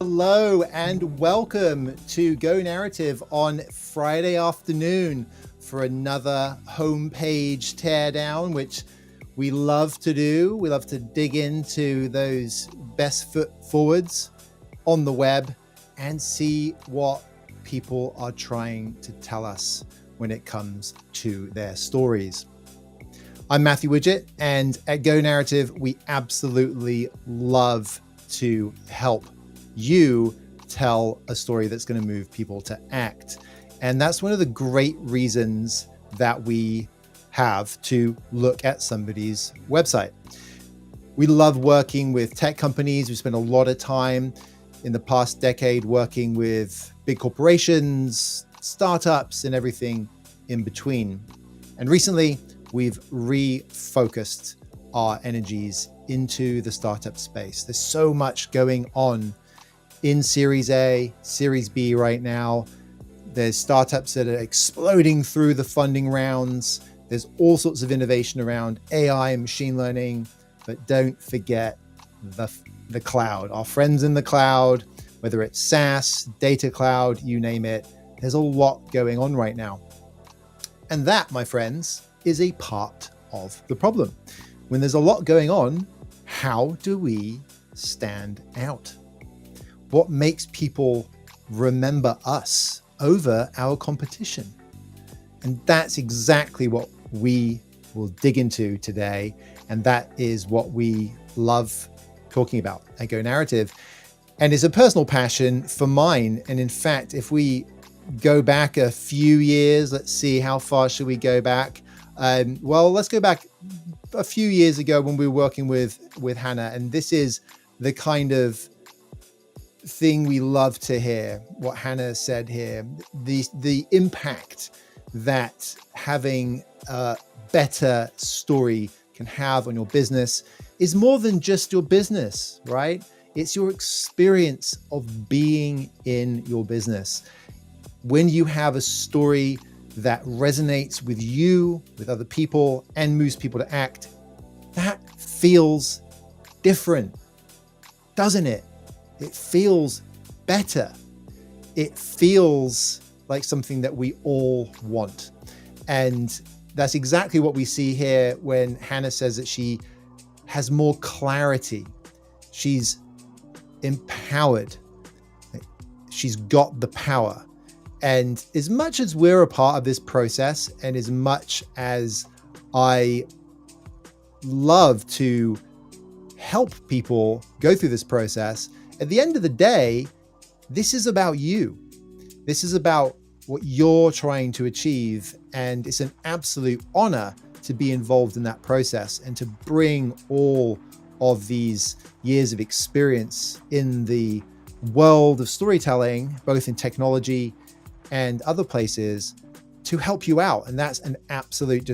Hello and welcome to Go Narrative on Friday afternoon for another homepage teardown, which we love to do. We love to dig into those best foot forwards on the web and see what people are trying to tell us when it comes to their stories. I'm Matthew Woodget, and at Go Narrative, we absolutely love to help you tell a story that's going to move people to act. And that's one of the great reasons that we have to look at somebody's website. We love working with tech companies. We spent a lot of time in the past decade working with big corporations, startups, and everything in between. And recently, we've refocused our energies into the startup space. There's so much going on in Series A, Series B right now. There's startups that are exploding through the funding rounds. There's all sorts of innovation around AI and machine learning, but don't forget the cloud, our friends in the cloud, whether it's SaaS, data cloud, you name it. There's a lot going on right now. And that, my friends, is a part of the problem. When there's a lot going on, how do we stand out? What makes people remember us over our competition? And that's exactly what we will dig into today. And that is what we love talking about at Go Narrative. And it's a personal passion for mine. And in fact, if we go back a few years, let's see, how far should we go back? Well, let's go back a few years ago when we were working with Hannah. And this is the kind of thing we love to hear, what Hannah said here, the impact that having a better story can have on your business is more than just your business, right? It's your experience of being in your business. When you have a story that resonates with you, with other people, and moves people to act, that feels different, doesn't it? It feels better. It feels like something that we all want. And that's exactly what we see here when Hannah says that she has more clarity. She's empowered. She's got the power. And as much as we're a part of this process, and as much as I love to help people go through this process, at the end of the day, this is about you. This is about what you're trying to achieve. And it's an absolute honor to be involved in that process and to bring all of these years of experience in the world of storytelling, both in technology and other places, to help you out. And that's an absolute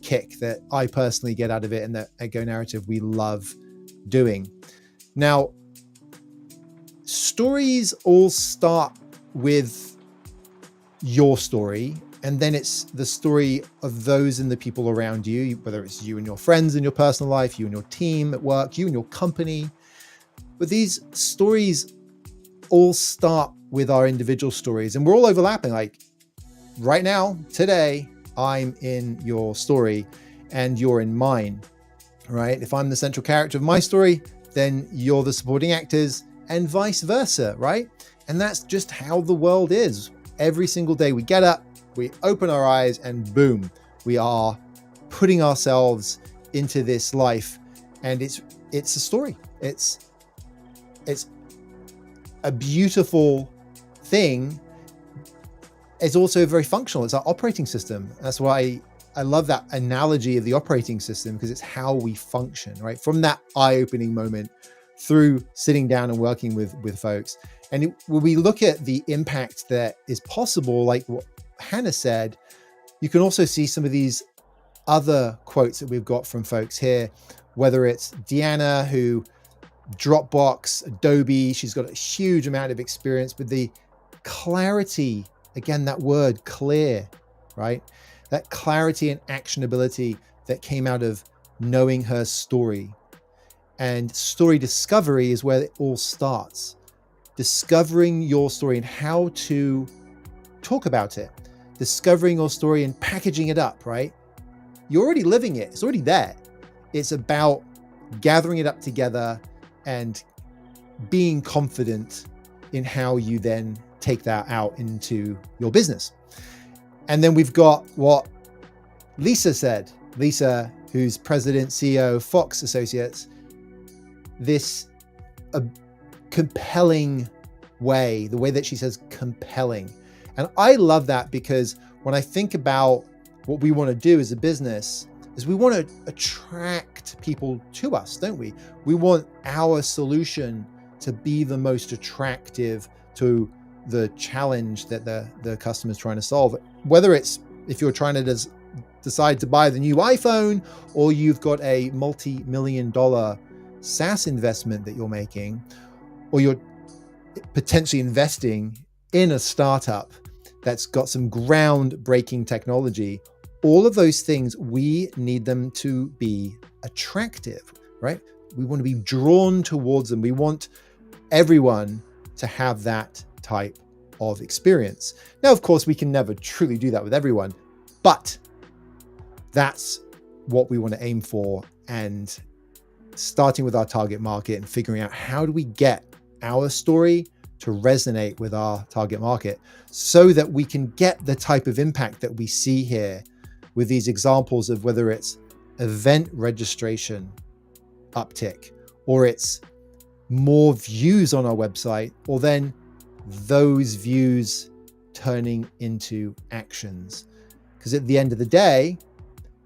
kick that I personally get out of it, and that at Go Narrative we love doing. Now, stories all start with your story, and then it's the story of those and the people around you, whether it's you and your friends in your personal life, you and your team at work, you and your company. But these stories all start with our individual stories, and we're all overlapping. Like right now, today, I'm in your story and you're in mine, right? If I'm the central character of my story, then you're the supporting actors, and vice versa, right? And that's just how the world is. every single day we get up, we open our eyes, and boom, we are putting ourselves into this life. And it's a story. It's a beautiful thing. It's also very functional. It's our operating system. That's why I love that analogy of the operating system, because it's how we function, right? From that eye-opening moment through sitting down and working with folks. And when we look at the impact that is possible, like what Hannah said, you can also see some of these other quotes that we've got from folks here, whether it's Deanna, who Dropbox, Adobe, she's got a huge amount of experience with the clarity, again, that word clear, right? That clarity and actionability that came out of knowing her story. And story discovery is where it all starts. Discovering your story and how to talk about it. Discovering your story and packaging it up, right? You're already living it. It's already there. It's about gathering it up together and being confident in how you then take that out into your business. And then we've got what Lisa said. Lisa, who's president, CEO of Fox Associates, this compelling way, the way that she says compelling. And I love that, because when I think about what we want to do as a business, is we want to attract people to us, don't we? We want our solution to be the most attractive to the challenge that the customer's trying to solve. Whether it's if you're trying to decide to buy the new iPhone, or you've got a multi-million-dollar SaaS investment that you're making, or you're potentially investing in a startup that's got some groundbreaking technology, all of those things, we need them to be attractive, right? We want to be drawn towards them. We want everyone to have that type of experience. Now, of course, we can never truly do that with everyone, but that's what we want to aim for. And starting with our target market and figuring out how do we get our story to resonate with our target market so that we can get the type of impact that we see here with these examples of whether it's event registration uptick, or it's more views on our website, or then those views turning into actions. Because at the end of the day,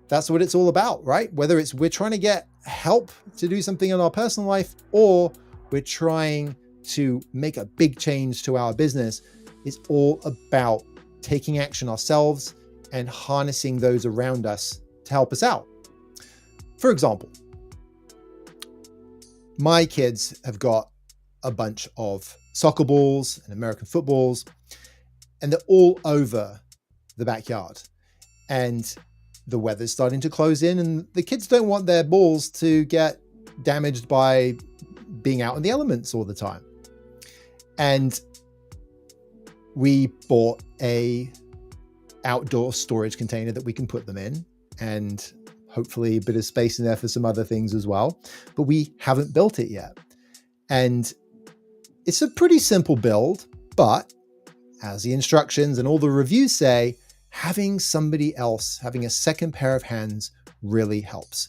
that's what it's all about, right? Whether it's we're trying to get help to do something in our personal life, or we're trying to make a big change to our business, it's all about taking action ourselves and harnessing those around us to help us out. For example, my kids have got a bunch of soccer balls and American footballs, and they're all over the backyard. And the weather's starting to close in, and the kids don't want their balls to get damaged by being out in the elements all the time. And we bought a outdoor storage container that we can put them in, and hopefully a bit of space in there for some other things as well. But we haven't built it yet. And it's a pretty simple build, but as the instructions and all the reviews say, having somebody else, having a second pair of hands really helps.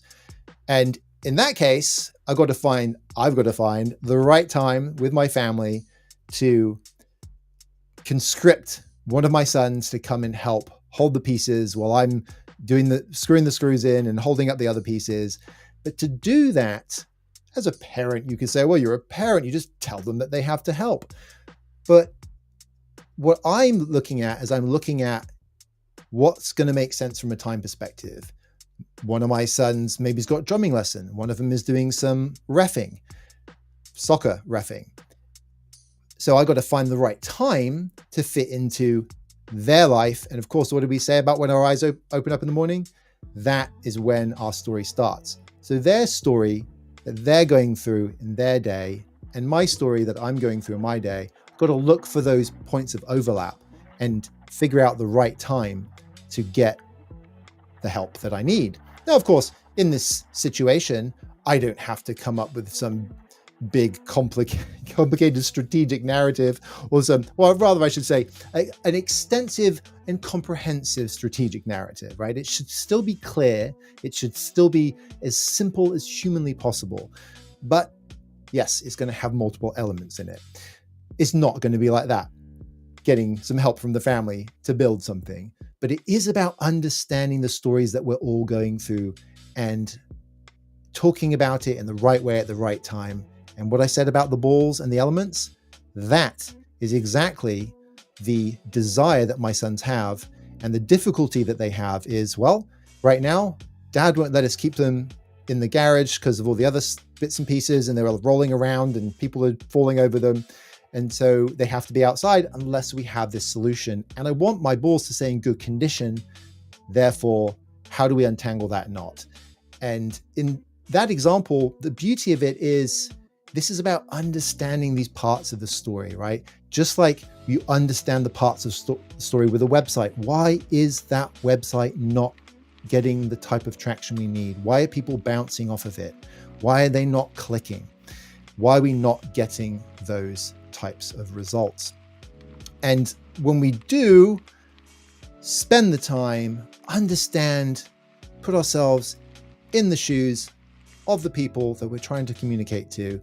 And in that case, I've got to find the right time with my family to conscript one of my sons to come and help hold the pieces while I'm screwing the screws in and holding up the other pieces. But to do that, as a parent, you could say, well, you're a parent, you just tell them that they have to help. But what I'm looking at is I'm looking at what's going to make sense from a time perspective. One of my sons maybe has got a drumming lesson. One of them is doing some reffing, soccer reffing. So I got to find the right time to fit into their life. And of course, what did we say about when our eyes open up in the morning? That is when our story starts. So their story that they're going through in their day and my story that I'm going through in my day, I've got to look for those points of overlap and figure out the right time to get the help that I need. Now, of course, in this situation, I don't have to come up with some big, complicated strategic narrative, or well, rather I should say, an extensive and comprehensive strategic narrative, right? It should still be clear. It should still be as simple as humanly possible. But yes, it's going to have multiple elements in it. It's not going to be like that, getting some help from the family to build something. But it is about understanding the stories that we're all going through and talking about it in the right way at the right time. And what I said about the balls and the elements, that is exactly the desire that my sons have. And the difficulty that they have is, well, right now, Dad won't let us keep them in the garage because of all the other bits and pieces, and they're rolling around and people are falling over them. And so they have to be outside unless we have this solution. And I want my balls to stay in good condition. Therefore, how do we untangle that knot? And in that example, the beauty of it is this is about understanding these parts of the story, right? Just like you understand the parts of story with a website. Why is that website not getting the type of traction we need? Why are people bouncing off of it? Why are they not clicking? Why are we not getting those types of results? And when we do spend the time, understand, put ourselves in the shoes of the people that we're trying to communicate to,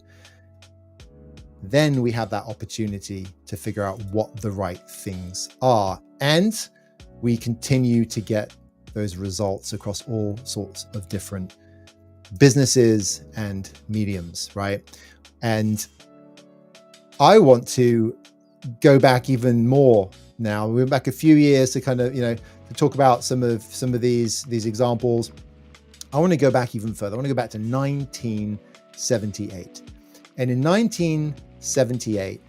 then we have that opportunity to figure out what the right things are. And we continue to get those results across all sorts of different businesses and mediums, right? And I want to go back even more now. We went back a few years to kind of, to talk about some of these examples. I want to go back even further. I want to go back to 1978. And in 1978,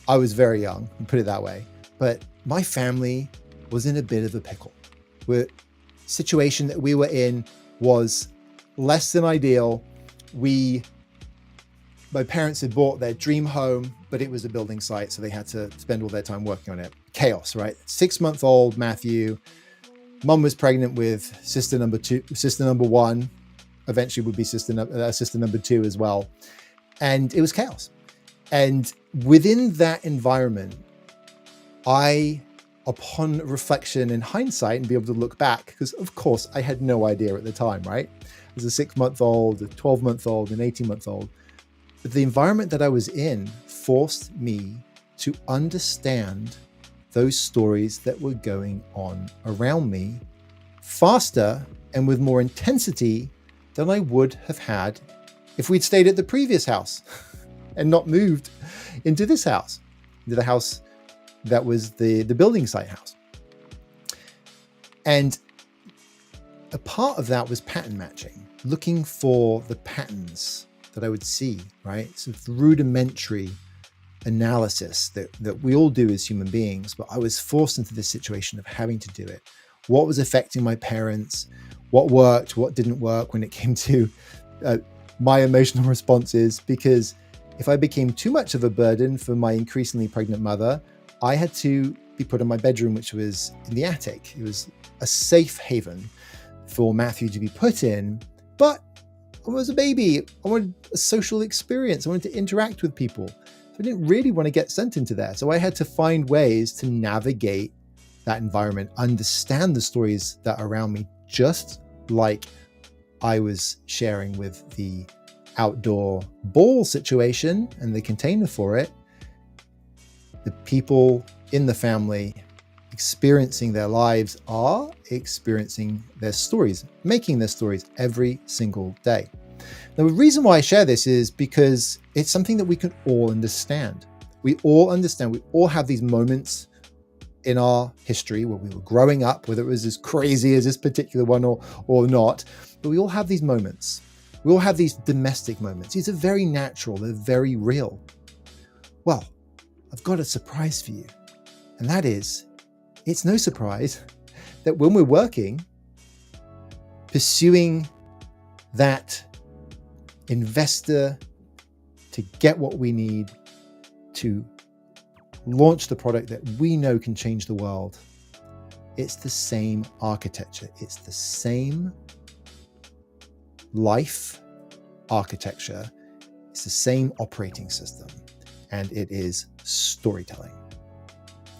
I was very young, put it that way, but my family was in a bit of a pickle. The situation that we were in was less than ideal. My parents had bought their dream home, but it was a building site, so they had to spend all their time working on it. Chaos, right? 6-month-old Matthew. Mum was pregnant with sister number one, eventually would be sister number 2 as well. And it was chaos. And within that environment, upon reflection and hindsight and be able to look back, because of course I had no idea at the time, right? As a 6-month-old, a 12-month-old, an 18-month-old. But the environment that I was in forced me to understand those stories that were going on around me faster and with more intensity than I would have had if we'd stayed at the previous house and not moved into this house, into the house that was the building site house. And a part of that was pattern matching, looking for the patterns that I would see, right? Sort of rudimentary analysis that we all do as human beings, but I was forced into this situation of having to do it. What was affecting my parents? What worked? What didn't work when it came to my emotional responses? Because if I became too much of a burden for my increasingly pregnant mother, I had to be put in my bedroom, which was in the attic. It was a safe haven for Matthew to be put in, but I was a baby. I wanted a social experience. I wanted to interact with people. So I didn't really want to get sent into there. So I had to find ways to navigate that environment, understand the stories that are around me, just like I was sharing with the outdoor ball situation and the container for it. The people in the family experiencing their lives are experiencing their stories, making their stories every single day. Now, the reason why I share this is because it's something that we can all understand. We all understand. We all have these moments in our history where we were growing up, whether it was as crazy as this particular one or not, but we all have these moments. We all have these domestic moments. These are very natural. They're very real. Well, I've got a surprise for you. And that is, it's no surprise that when we're working, pursuing that investor to get what we need to launch the product that we know can change the world, it's the same architecture. It's the same life architecture It's the same operating system, and it is storytelling.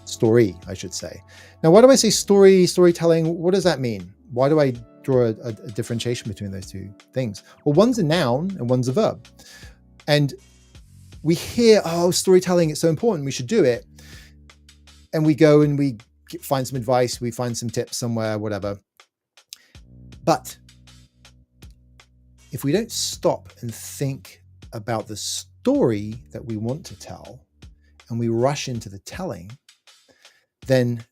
Story, I should say. Now, why do I say storytelling? What does that mean? Why do I draw a differentiation between those two things? Well, one's a noun and one's a verb. And we hear, oh, storytelling, it's so important, we should do it. And we go and we find some advice, we find some tips somewhere, whatever. But if we don't stop and think about the story that we want to tell, and we rush into the telling, then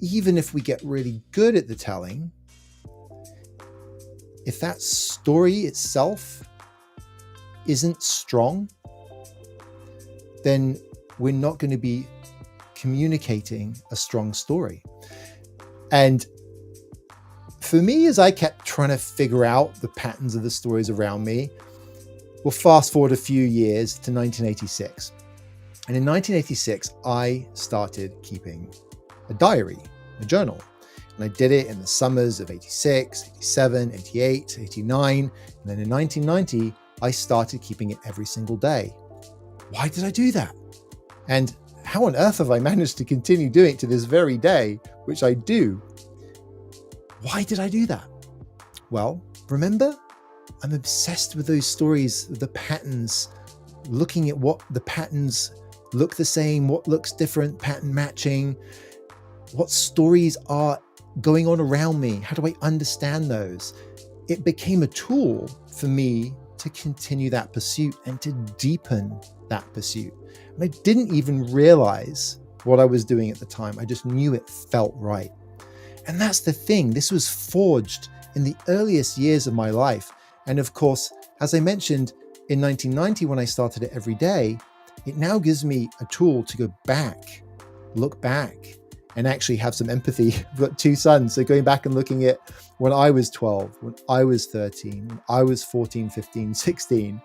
even if we get really good at the telling, if that story itself isn't strong, then we're not going to be communicating a strong story. And for me, as I kept trying to figure out the patterns of the stories around me, we'll fast forward a few years to 1986. And in 1986, I started keeping a diary, a journal. And I did it in the summers of 86, 87, 88, 89. And then in 1990, I started keeping it every single day. Why did I do that? And how on earth have I managed to continue doing it to this very day, which I do? Why did I do that? Well, remember, I'm obsessed with those stories, the patterns, looking at what the patterns look the same, what looks different, pattern matching, what stories are going on around me. How do I understand those? It became a tool for me to continue that pursuit and to deepen that pursuit. And I didn't even realize what I was doing at the time. I just knew it felt right. And that's the thing. This was forged in the earliest years of my life. And of course, as I mentioned, in 1990, when I started it every day, it now gives me a tool to go back, look back, and actually have some empathy. I've got two sons. So going back and looking at when I was 12, when I was 13, when I was 14, 15, 16,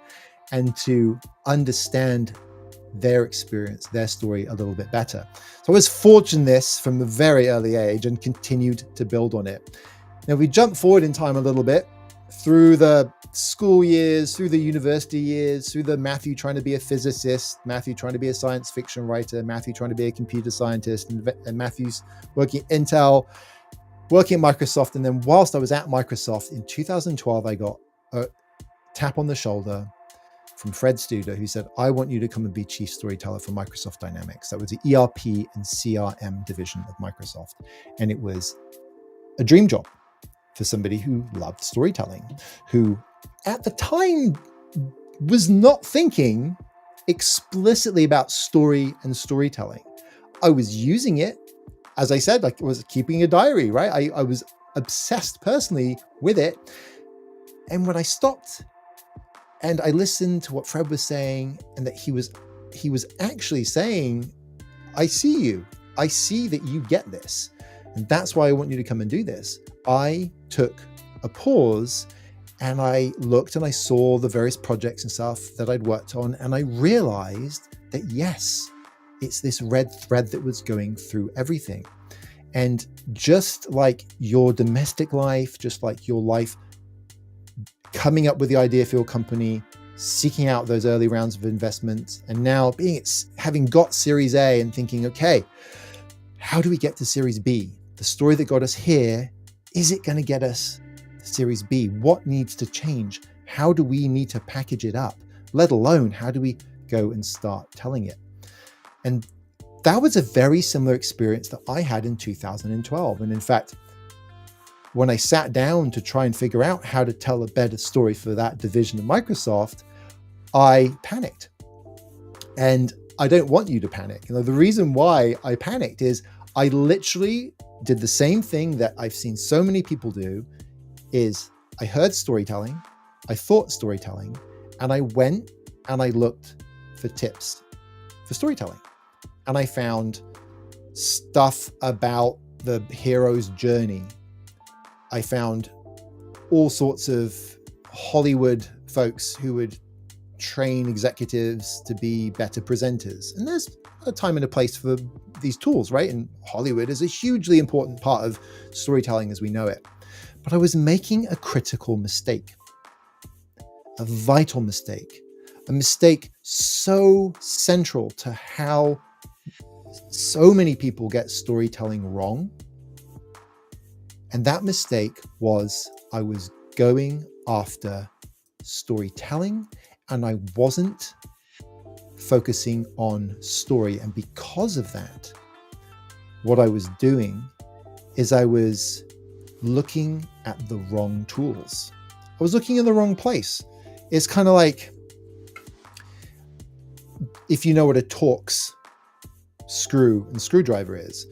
and to understand their experience, their story a little bit better. So I was forged in this from a very early age and continued to build on it. Now we jump forward in time a little bit through the school years, through the university years, through the Matthew trying to be a physicist, Matthew trying to be a science fiction writer, Matthew trying to be a computer scientist, and Matthew's working at Intel, working at Microsoft. And then whilst I was at Microsoft in 2012, I got a tap on the shoulder from Fred Studer, who said, I want you to come and be chief storyteller for Microsoft Dynamics. That was the ERP and CRM division of Microsoft. And it was a dream job for somebody who loved storytelling, who at the time was not thinking explicitly about story and storytelling. I was using it, as I said, like I was keeping a diary, right? I was obsessed personally with it. And when I stopped and I listened to what Fred was saying, and that he was actually saying, I see you. I see that you get this. And that's why I want you to come and do this. I took a pause and I looked and I saw the various projects and stuff that I'd worked on. And I realized that, yes, it's this red thread that was going through everything. And just like your domestic life, just like your life, coming up with the idea for your company, seeking out those early rounds of investment, and now having got Series A and thinking, okay, how do we get to Series B? The story that got us here, is it going to get us to Series B? What needs to change? How do we need to package it up? Let alone, how do we go and start telling it? And that was a very similar experience that I had in 2012. And in fact, when I sat down to try and figure out how to tell a better story for that division of Microsoft, I panicked. And I don't want you to panic. The reason why I panicked is I literally did the same thing that I've seen so many people do, is I heard storytelling, I thought storytelling, and I went and I looked for tips for storytelling. And I found stuff about the hero's journey. I found all sorts of Hollywood folks who would train executives to be better presenters. And there's a time and a place for these tools, right? And Hollywood is a hugely important part of storytelling as we know it. But I was making a critical mistake, a vital mistake. a mistake so central to how so many people get storytelling wrong. And that mistake was I was going after storytelling and I wasn't focusing on story. And because of that, what I was doing is I was looking at the wrong tools. I was looking in the wrong place. It's kind of like, if you know what a Torx screw and screwdriver is,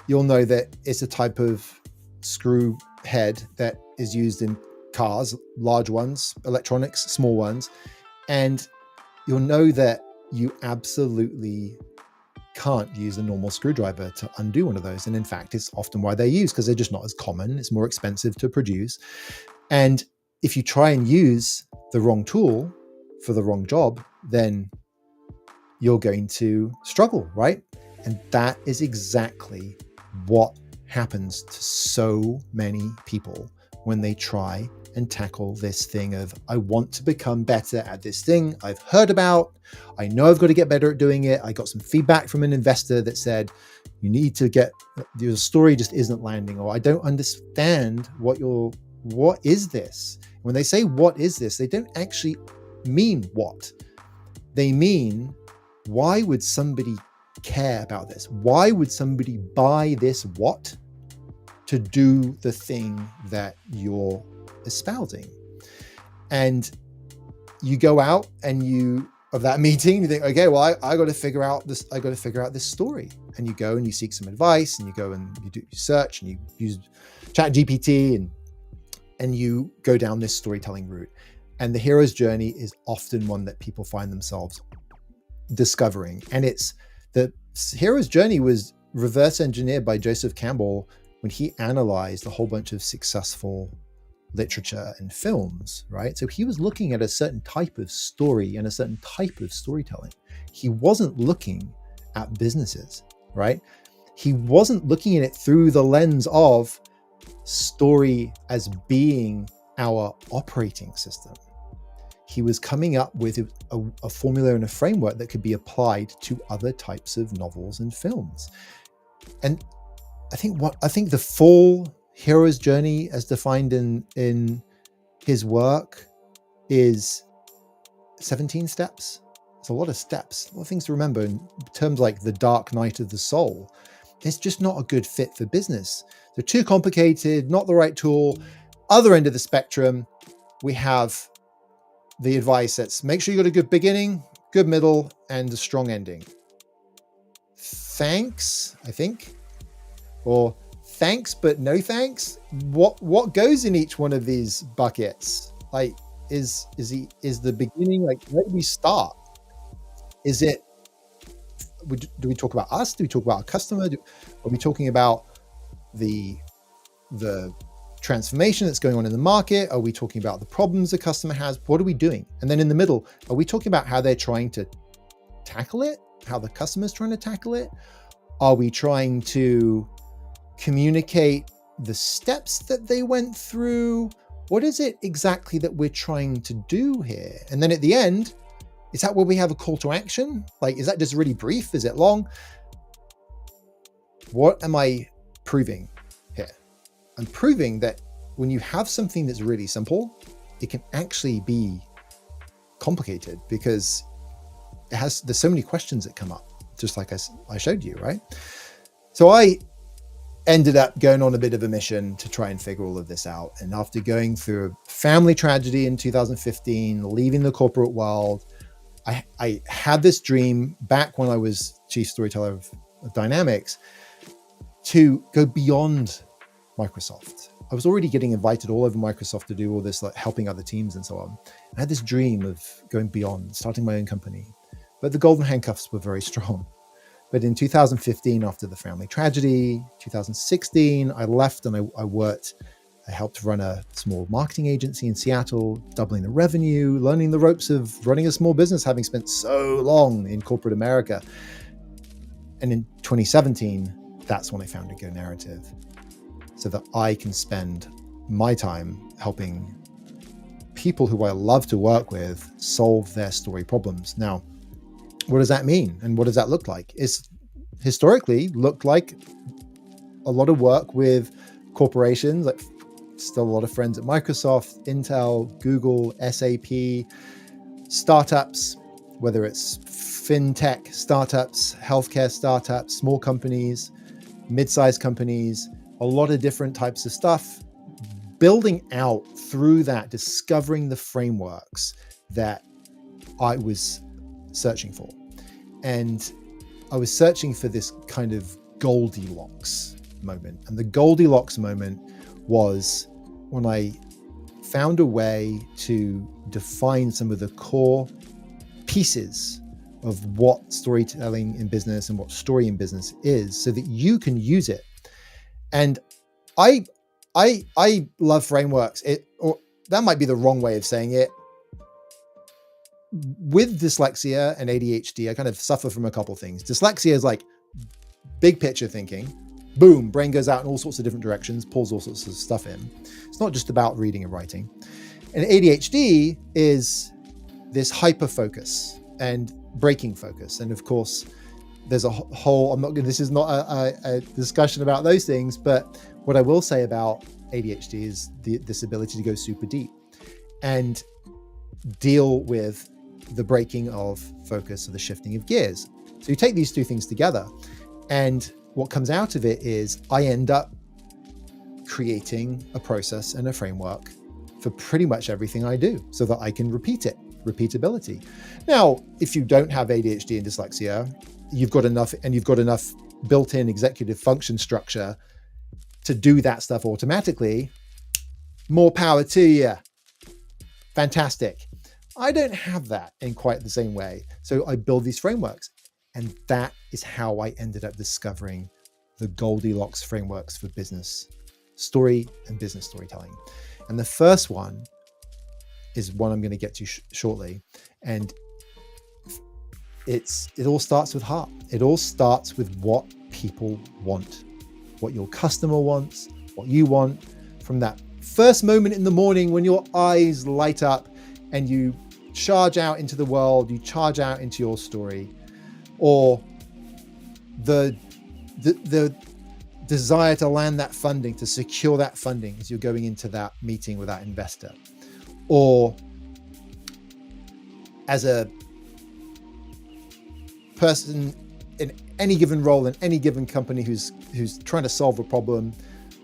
you'll know that it's a type of screw head that is used in cars, large ones, electronics, small ones. And you'll know that you absolutely can't use a normal screwdriver to undo one of those. And in fact, it's often why they're used, because they're just not as common. It's more expensive to produce. And if you try and use the wrong tool for the wrong job, then you're going to struggle, right? And that is exactly what happens to so many people when they try and tackle this thing of, I want to become better at this thing I've heard about. I know I've got to get better at doing it. I got some feedback from an investor that said, you need to get, your story just isn't landing, or I don't understand what is this? When they say, what is this? They don't actually mean what. They mean, why would somebody care about this? Why would somebody buy this what to do the thing that you're espousing? And you go out and of that meeting, you think, okay, well, I got to figure out this. I got to figure out this story. And you go and you seek some advice, and you go and you search, and you use ChatGPT, and you go down this storytelling route. And the hero's journey is often one that people find themselves discovering. And the hero's journey was reverse engineered by Joseph Campbell when he analyzed a whole bunch of successful literature and films, right? So he was looking at a certain type of story and a certain type of storytelling. He wasn't looking at businesses, right? He wasn't looking at it through the lens of story as being our operating system. He was coming up with a formula and a framework that could be applied to other types of novels and films. And I think the full hero's journey as defined in his work is 17 steps. It's a lot of steps, a lot of things to remember in terms like the dark night of the soul. It's just not a good fit for business. They're too complicated, not the right tool. Other end of the spectrum, we have the advice that's make sure you got a good beginning, good middle, and a strong ending. Thanks, I think. Or thanks, but no thanks. What goes in each one of these buckets? Like, is the beginning, like, where do we start? Is it, do we talk about us? Do we talk about our customer? Are we talking about the transformation that's going on in the market? Are we talking about the problems the customer has? What are we doing? And then in the middle, are we talking about how they're trying to tackle it? How the customer's trying to tackle it? Are we trying to communicate the steps that they went through? What is it exactly that we're trying to do here? And then at the end, is that where we have a call to action? Like, is that just really brief? Is it long? What am I proving here? I'm proving that when you have something that's really simple, it can actually be complicated because there's so many questions that come up, just like I showed you, right? So I ended up going on a bit of a mission to try and figure all of this out. And after going through a family tragedy in 2015, leaving the corporate world, I had this dream back when I was chief storyteller of Dynamics to go beyond Microsoft. I was already getting invited all over Microsoft to do all this, like helping other teams and so on. I had this dream of going beyond, starting my own company, but the golden handcuffs were very strong. But in 2015, after the family tragedy, 2016, I left and I helped run a small marketing agency in Seattle, doubling the revenue, learning the ropes of running a small business, having spent so long in corporate America. And in 2017, that's when I founded Go Narrative, so that I can spend my time helping people who I love to work with solve their story problems. Now, what does that mean? And what does that look like? It's historically looked like a lot of work with corporations, like still a lot of friends at Microsoft, Intel, Google, SAP, startups, whether it's fintech startups, healthcare startups, small companies, mid-sized companies, a lot of different types of stuff, building out through that, discovering the frameworks that I was searching for. And I was searching for this kind of Goldilocks moment. And the Goldilocks moment was when I found a way to define some of the core pieces of what storytelling in business and what story in business is, so that you can use it. And I love frameworks. Or that might be the wrong way of saying it. With dyslexia and ADHD, I kind of suffer from a couple of things. Dyslexia is like big picture thinking. Boom, brain goes out in all sorts of different directions, pulls all sorts of stuff in. It's not just about reading and writing. And ADHD is this hyper focus and breaking focus. And of course, there's a whole, this is not a discussion about those things, but what I will say about ADHD is this ability to go super deep and deal with the breaking of focus or the shifting of gears. So you take these two things together, and what comes out of it is I end up creating a process and a framework for pretty much everything I do so that I can repeat it, repeatability. Now, if you don't have ADHD and dyslexia, you've got enough built-in executive function structure to do that stuff automatically. More power to you. Fantastic. I don't have that in quite the same way. So I build these frameworks, and that is how I ended up discovering the Goldilocks frameworks for business story and business storytelling. And the first one is one I'm going to get to shortly. And it all starts with heart. It all starts with what people want, what your customer wants, what you want. From that first moment in the morning when your eyes light up and you charge out into the world, you charge out into your story, or the desire to land that funding, to secure that funding as you're going into that meeting with that investor, or as a person in any given role in any given company who's trying to solve a problem,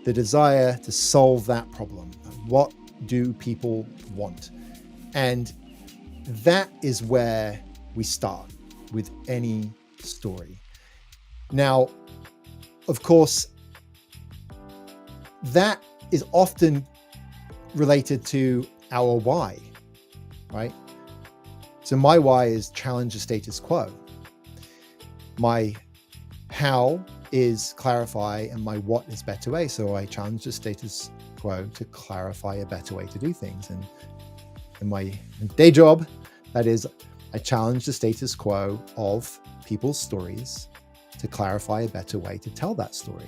the desire to solve that problem. What do people want? And that is where we start with any story. Now, of course, that is often related to our why, right? So my why is challenge the status quo. My how is clarify, and my what is better way. So I challenge the status quo to clarify a better way to do things. And in my day job, that is, I challenge the status quo of people's stories to clarify a better way to tell that story.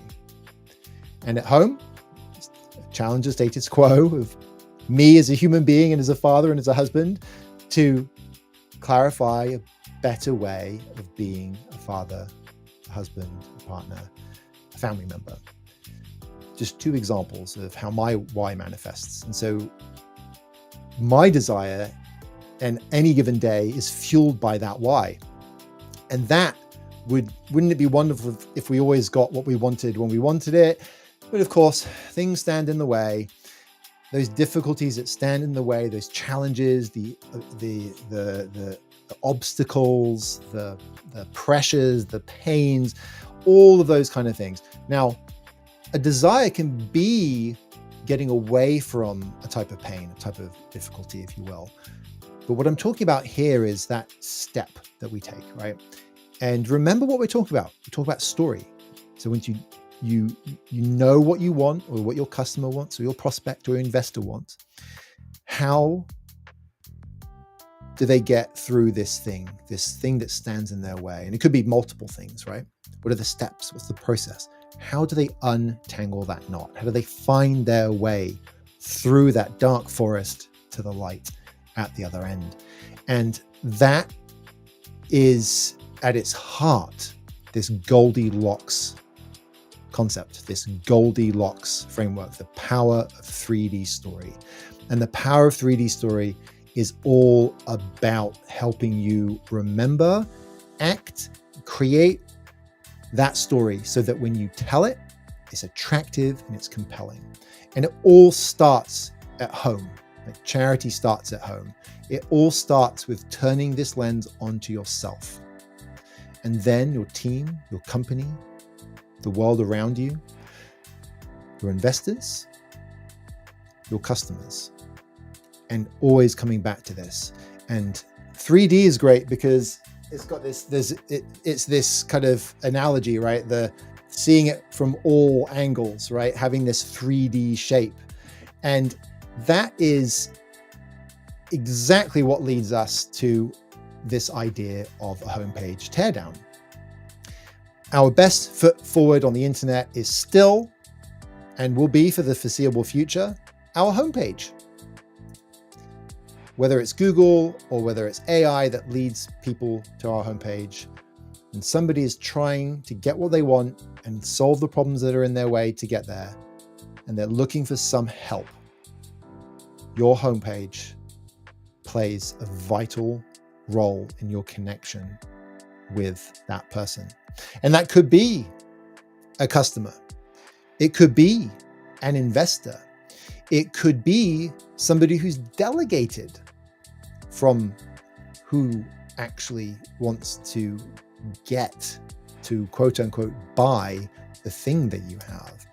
And at home, challenge the status quo of me as a human being and as a father and as a husband to clarify a better way of being a father, a husband, a partner, a family member. Just two examples of how my why manifests. And so my desire in any given day is fueled by that why. And that wouldn't it be wonderful if we always got what we wanted when we wanted it? But of course, things stand in the way. Those difficulties that stand in the way, those challenges, the obstacles, the pressures, the pains, all of those kind of things. Now, a desire can be getting away from a type of pain, a type of difficulty, if you will. But what I'm talking about here is that step that we take, right? And remember what we're talking about. We talk about story. So once you know what you want, or what your customer wants, or your prospect or investor wants, how do they get through this thing that stands in their way? And it could be multiple things, right? What are the steps? What's the process? How do they untangle that knot? How do they find their way through that dark forest to into the light at the other end. And that is at its heart, this Goldilocks concept, this Goldilocks framework, the power of 3D story. And the power of 3D story is all about helping you remember, act, create that story so that when you tell it, it's attractive and it's compelling. And it all starts at home. Like charity starts at home. It all starts with turning this lens onto yourself. And then your team, your company, the world around you, your investors, your customers, and always coming back to this. And 3D is great because it's got this, it's this kind of analogy, right? The seeing it from all angles, right? Having this 3D shape. And that is exactly what leads us to this idea of a homepage teardown. Our best foot forward on the internet is still, and will be for the foreseeable future, our homepage. Whether it's Google or whether it's AI that leads people to our homepage, and somebody is trying to get what they want and solve the problems that are in their way to get there, and they're looking for some help, your homepage plays a vital role in your connection with that person. And that could be a customer. It could be an investor. It could be somebody who's delegated from who actually wants to get to quote unquote buy the thing that you have.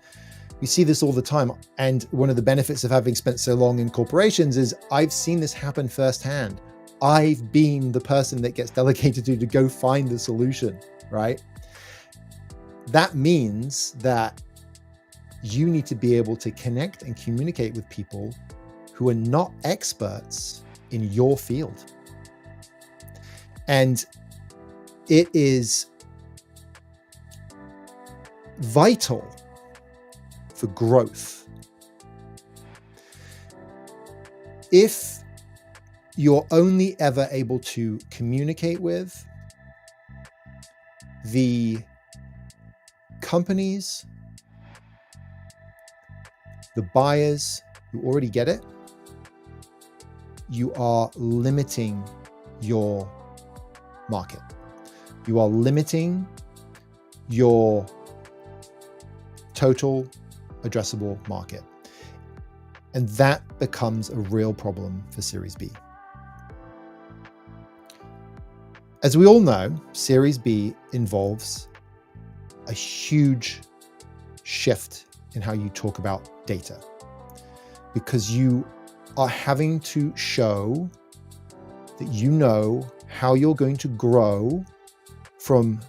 We see this all the time. And one of the benefits of having spent so long in corporations is I've seen this happen firsthand. I've been the person that gets delegated to go find the solution, right? That means that you need to be able to connect and communicate with people who are not experts in your field. And it is vital for growth. If you're only ever able to communicate with the companies, the buyers who already get it, you are limiting your market. You are limiting your total addressable market. And that becomes a real problem for Series B. As we all know, Series B involves a huge shift in how you talk about data, because you are having to show that you know how you're going to grow from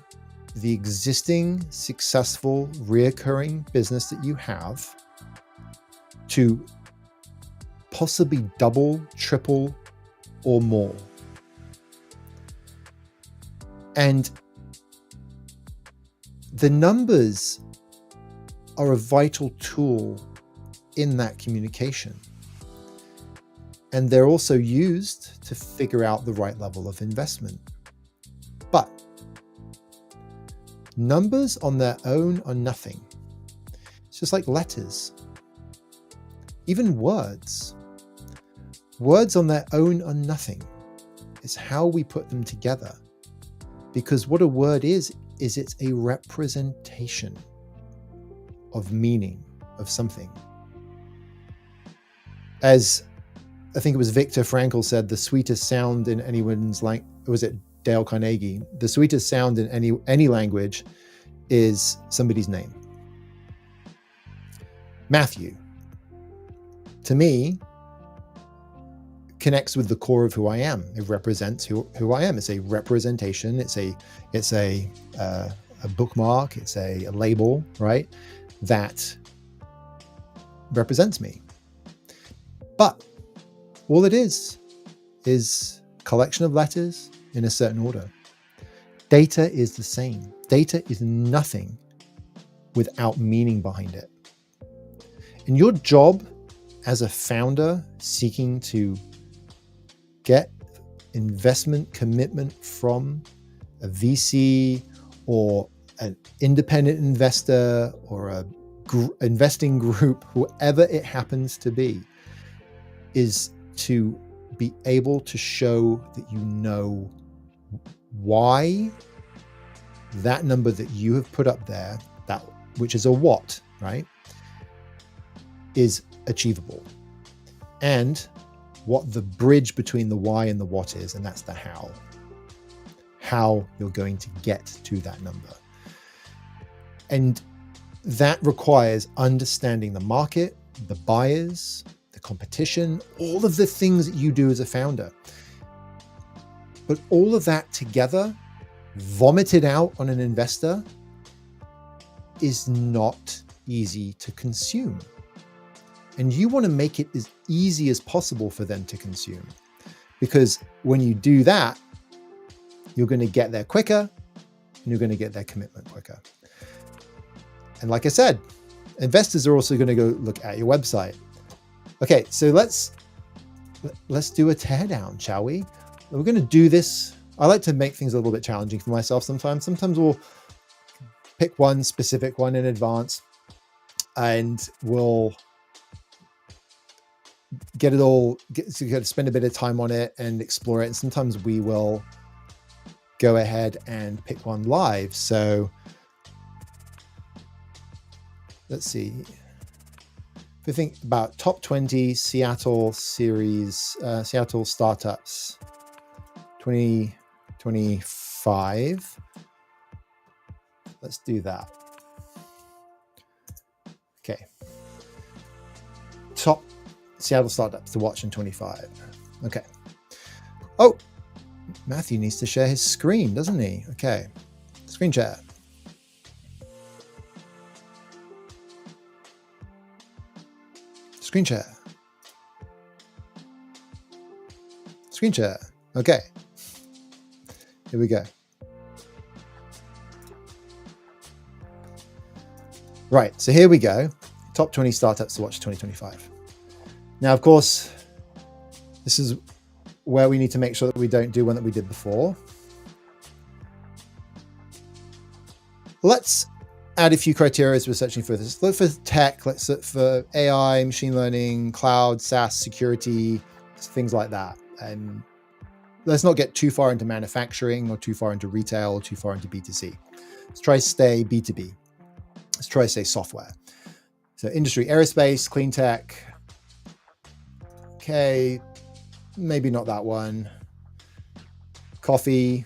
the existing successful reoccurring business that you have to possibly double, triple, or more. And the numbers are a vital tool in that communication. And they're also used to figure out the right level of investment. But numbers on their own are nothing. It's just like letters. Even words. Words on their own are nothing. It's how we put them together. Because what a word is it's a representation of meaning, of something. As I think it was Viktor Frankl said, the sweetest sound in anyone's language, was it Dale Carnegie? The sweetest sound in any language is somebody's name. Matthew, to me, connects with the core of who I am. It represents who I am. It's a representation. It's a bookmark. It's a label, right? That represents me. But all it is a collection of letters in a certain order. Data is the same. Data is nothing without meaning behind it. And your job as a founder seeking to get investment commitment from a VC or an independent investor or a investing group, whoever it happens to be, is to be able to show that you know why that number that you have put up there, that which is a what, right, is achievable, and what the bridge between the why and the what is, and that's the how you're going to get to that number. And that requires understanding the market, the buyers, the competition, all of the things that you do as a founder. But all of that together, vomited out on an investor, is not easy to consume. And you want to make it as easy as possible for them to consume. Because when you do that, you're going to get there quicker and you're going to get their commitment quicker. And like I said, investors are also going to go look at your website. Okay, so let's do a teardown, shall we? We're going to do this. I like to make things a little bit challenging for myself sometimes. Sometimes we'll pick one specific one in advance and we'll get it all, so you got to spend a bit of time on it and explore it. And sometimes we will go ahead and pick one live. So let's see. If we think about top 20 Seattle series, Seattle startups, 2025. Let's do that. Okay. Top Seattle startups to watch in 25. Okay. Oh, Matthew needs to share his screen, doesn't he? Okay. Screen share. Screen share. Screen share. Okay. Here we go. Right, so here we go. Top 20 startups to watch 2025. Now, of course, this is where we need to make sure that we don't do one that we did before. Let's add a few criteria as we're searching for this. Look for tech, let's look for AI, machine learning, cloud, SaaS, security, things like that. And let's not get too far into manufacturing or too far into retail or too far into B2C. Let's try to stay B2B. Let's try to say software. So industry, aerospace, clean tech. Okay, maybe not that one. Coffee,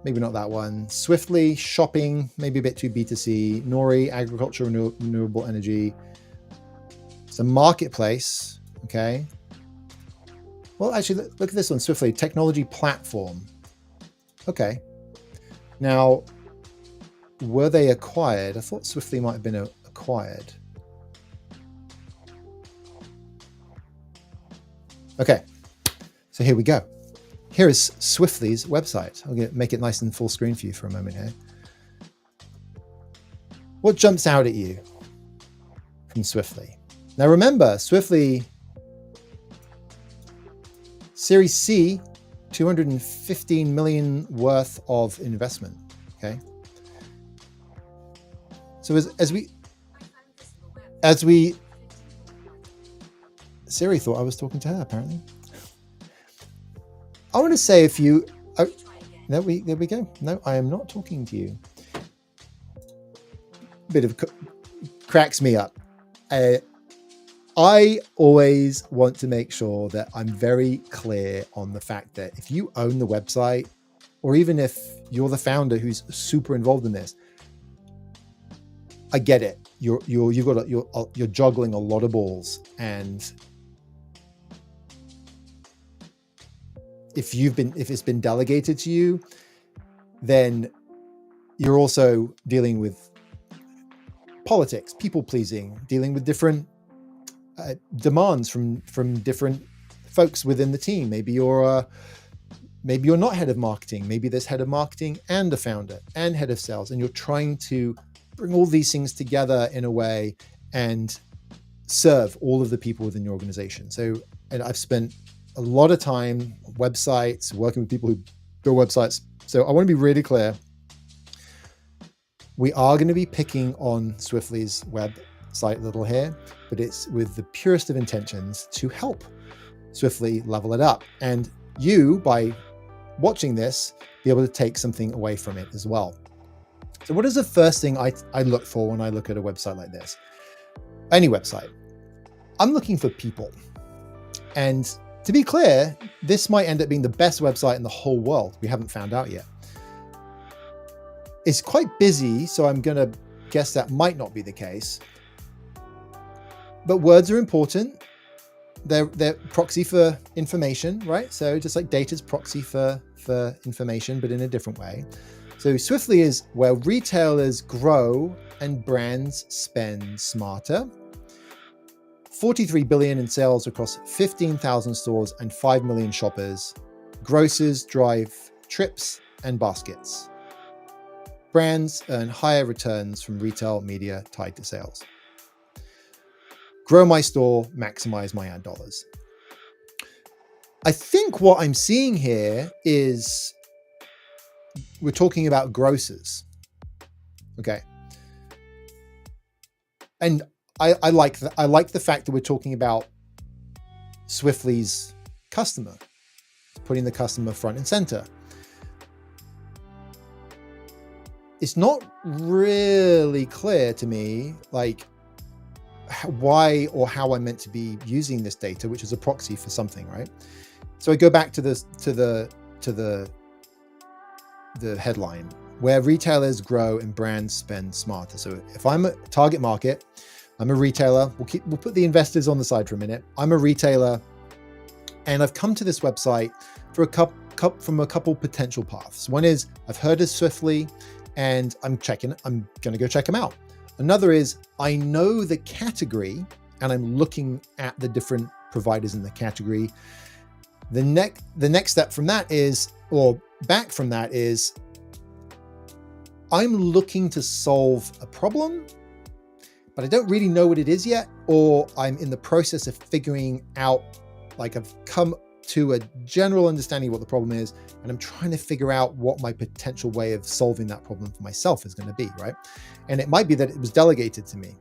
maybe not that one. Swiftly, shopping, maybe a bit too B2C. Nori, agriculture, renewable energy. It's a marketplace, okay. Well, actually, look at this one, Swiftly, technology platform. Okay. Now, were they acquired? I thought Swiftly might have been acquired. Okay, so here we go. Here is Swiftly's website. I'll make it nice and full screen for you for a moment here. What jumps out at you from Swiftly? Now remember, Swiftly, Series C, 215 million worth of investment, okay? So as we, Siri thought I was talking to her, apparently. I want to say if you, oh, there we go. No, I am not talking to you. Bit of cracks me up. I always want to make sure that I'm very clear on the fact that if you own the website, or even if you're the founder who's super involved in this, I get it. You're juggling a lot of balls, and if it's been delegated to you, then you're also dealing with politics, people pleasing, dealing with different demands from different folks within the team. Maybe you're not head of marketing. Maybe there's head of marketing and a founder and head of sales, and you're trying to bring all these things together in a way and serve all of the people within your organization. So, and I've spent a lot of time on websites, working with people who build websites. So I want to be really clear. We are going to be picking on Swiftly's website a little here, but it's with the purest of intentions to help Swiftly level it up. And you, by watching this, be able to take something away from it as well. So what is the first thing I look for when I look at a website like this? Any website. I'm looking for people. And to be clear, this might end up being the best website in the whole world. We haven't found out yet. It's quite busy, so I'm going to guess that might not be the case. But words are important. They're proxy for information, right? So just like data's proxy for information, but in a different way. So Swiftly is where retailers grow and brands spend smarter. 43 billion in sales across 15,000 stores and 5 million shoppers. Grocers drive trips and baskets. Brands earn higher returns from retail media tied to sales. Grow my store, maximize my ad dollars. I think what I'm seeing here is we're talking about grocers. Okay. And I like the fact that we're talking about Swiftly's customer, putting the customer front and center. It's not really clear to me, like, why or how I'm meant to be using this data, which is a proxy for something, right? So I go back to this, to the headline, where retailers grow and brands spend smarter. So if I'm a target market, I'm a retailer. We'll put the investors on the side for a minute. I'm a retailer, and I've come to this website for from a couple potential paths. One is I've heard of Swiftly, and I'm going to go check them out. Another is I know the category, and I'm looking at the different providers in the category. The next step from that is, or back from that is, I'm looking to solve a problem, but I don't really know what it is yet, or I'm in the process of figuring out, like I've come to a general understanding of what the problem is, and I'm trying to figure out what my potential way of solving that problem for myself is going to be, right? And it might be that it was delegated to me,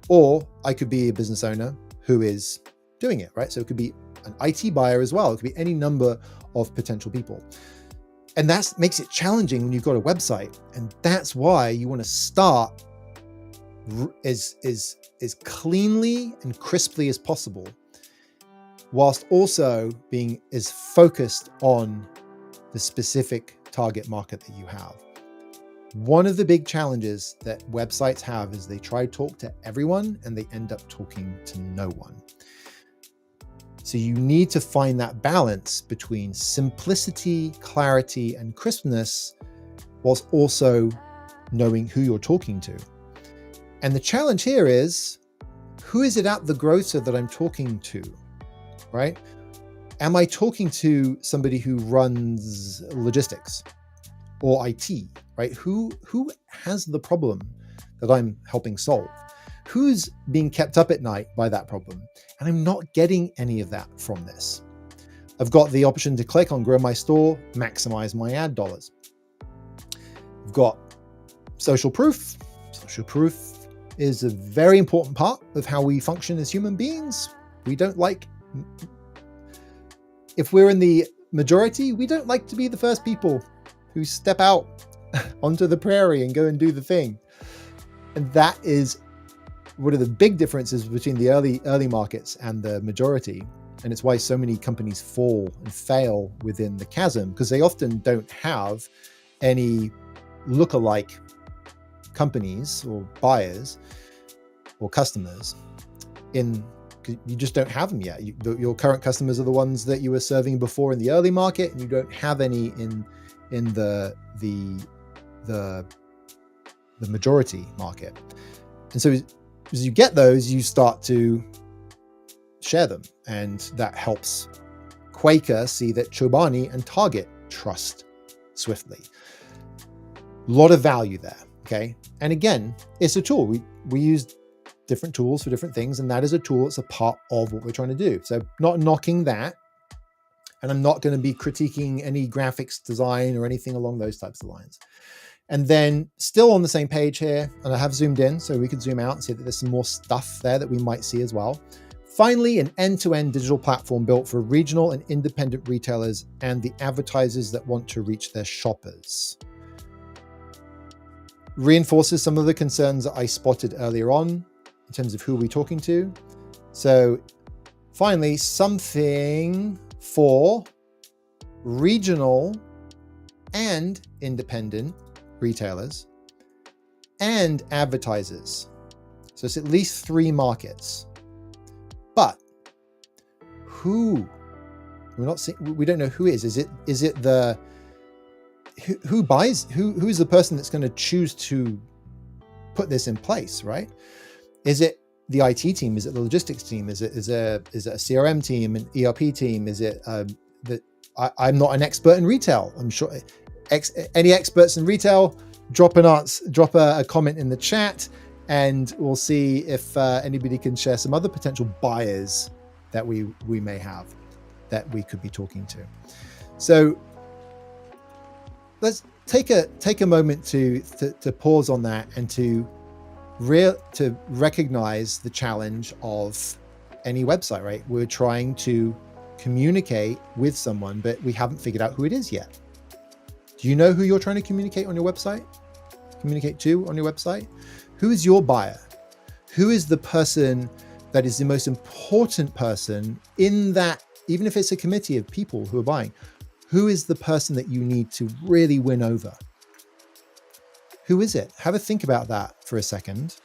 or I could be a business owner who is doing it, right? So it could be an IT buyer as well. It could be any number of potential people. And that makes it challenging when you've got a website. And that's why you want to start as cleanly and crisply as possible, whilst also being as focused on the specific target market that you have. One of the big challenges that websites have is they try to talk to everyone and they end up talking to no one. So you need to find that balance between simplicity, clarity, and crispness, whilst also knowing who you're talking to. And the challenge here is, who is it at the grocer that I'm talking to, right? Am I talking to somebody who runs logistics or IT, right? Who has the problem that I'm helping solve? Who's being kept up at night by that problem? And I'm not getting any of that from this. I've got the option to click on Grow My Store, maximize my ad dollars. I've got social proof. Social proof is a very important part of how we function as human beings. We don't like, if we're in the majority, we don't like to be the first people who step out onto the prairie and go and do the thing. And that is one of the big differences between the early markets and the majority. And it's why so many companies fall and fail within the chasm, because they often don't have any lookalike companies or buyers or customers you just don't have them yet. Your current customers are the ones that you were serving before in the early market, and you don't have any in the majority market. And so as you get those, you start to share them, and that helps Quaker see that Chobani and Target trust Swiftly. A lot of value there, okay? And again, it's a tool. We use different tools for different things, and that is a tool that's a part of what we're trying to do. So not knocking that, And I'm not going to be critiquing any graphics design or anything along those types of lines. And then still on the same page here, and I have zoomed in so we could zoom out and see that there's some more stuff there that we might see as well. Finally, an end-to-end digital platform built for regional and independent retailers and the advertisers that want to reach their shoppers. Reinforces some of the concerns that I spotted earlier on in terms of who we're talking to. So finally, something for regional and independent retailers and advertisers. So it's at least 3 markets. But who? We don't know who it is. Is it the who buys? Who's the person that's going to choose to put this in place, right? Is it the IT team? Is it the logistics team? Is it a CRM team, an ERP team? Is it that I'm not an expert in retail? I'm sure any experts in retail, drop a comment in the chat, and we'll see if anybody can share some other potential buyers that we may have that we could be talking to. So let's take a moment to pause on that and to recognize the challenge of any website, right? We're trying to communicate with someone, but we haven't figured out who it is yet. Do you know who you're trying to communicate to on your website? Who is your buyer? Who is the person that is the most important person in that, even if it's a committee of people who are buying, who is the person that you need to really win over? Who is it? Have a think about that for a second.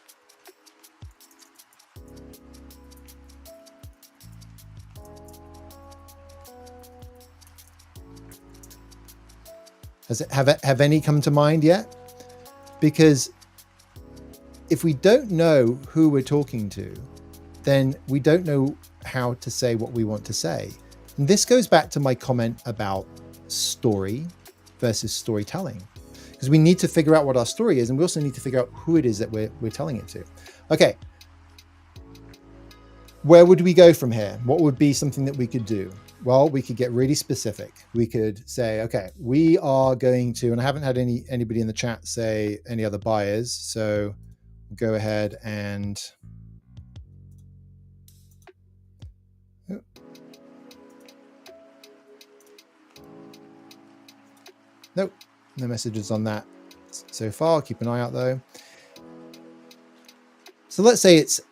Have any come to mind yet? Because if we don't know who we're talking to, then we don't know how to say what we want to say. And this goes back to my comment about story versus storytelling, because we need to figure out what our story is, and we also need to figure out who it is that we're telling it to. Okay, where would we go from here? What would be something that we could do? Well, we could get really specific. We could say, okay, we are going to, and I haven't had anybody in the chat say any other buyers, so we'll go ahead and nope, no messages on that so far. Keep an eye out though. So let's say it's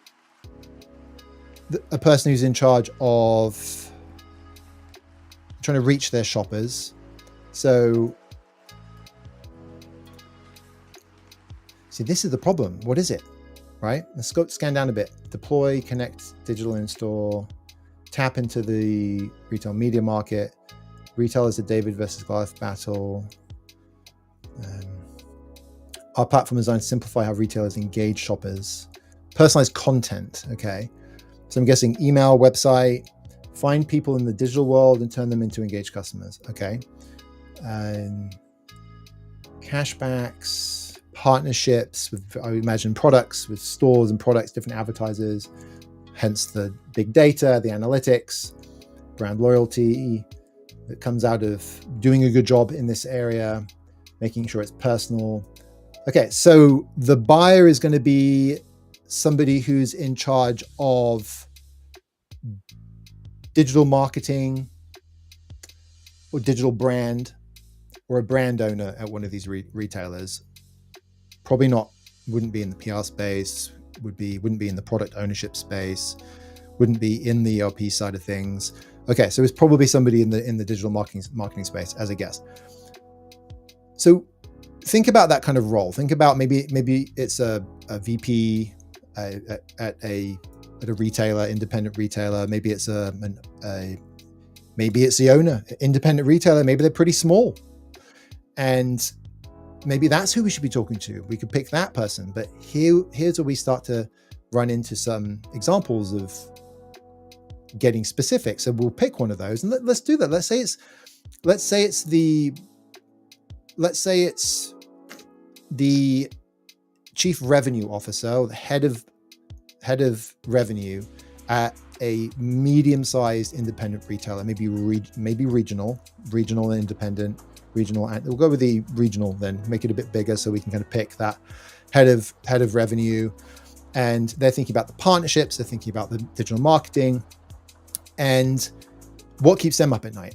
a person who's in charge of trying to reach their shoppers. So see, this is the problem. What is it, right? Let's go scan down a bit. Deploy, connect, digital in-store, tap into the retail media market. Retail is a David versus Goliath battle. Our platform is designed to simplify how retailers engage shoppers. Personalized content, okay. So I'm guessing email, website, find people in the digital world and turn them into engaged customers, okay. Cashbacks, partnerships with, I would imagine, products with stores and products, different advertisers, hence the big data, the analytics, brand loyalty that comes out of doing a good job in this area, making sure it's personal. Okay, so the buyer is going to be somebody who's in charge of digital marketing or digital brand, or a brand owner at one of these retailers. Probably not, wouldn't be in the PR space, wouldn't be in the product ownership space, wouldn't be in the ERP side of things. Okay, so it's probably somebody in the digital marketing space, as a guess. So think about that kind of role. Think about maybe it's a VP at a retailer, independent retailer. Maybe it's maybe it's the owner, independent retailer. Maybe they're pretty small, and maybe that's who we should be talking to. We could pick that person. But here's where we start to run into some examples of getting specific. So we'll pick one of those and let's do that. Let's say it's the chief revenue officer, or the head of revenue at a medium-sized independent retailer, maybe regional and independent, regional, and we'll go with the regional then, make it a bit bigger so we can kind of pick that head of revenue. And they're thinking about the partnerships, they're thinking about the digital marketing, and what keeps them up at night.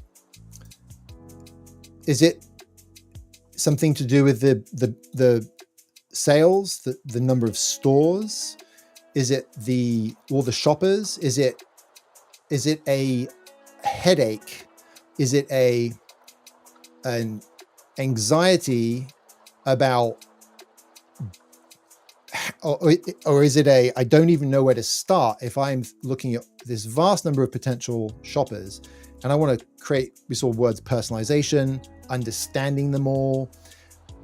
Is it something to do with the sales, the number of stores? Is it all the shoppers? Is it a headache? Is it an anxiety about, or is it I don't even know where to start if I'm looking at this vast number of potential shoppers and I want to create, we saw words, personalization, understanding them all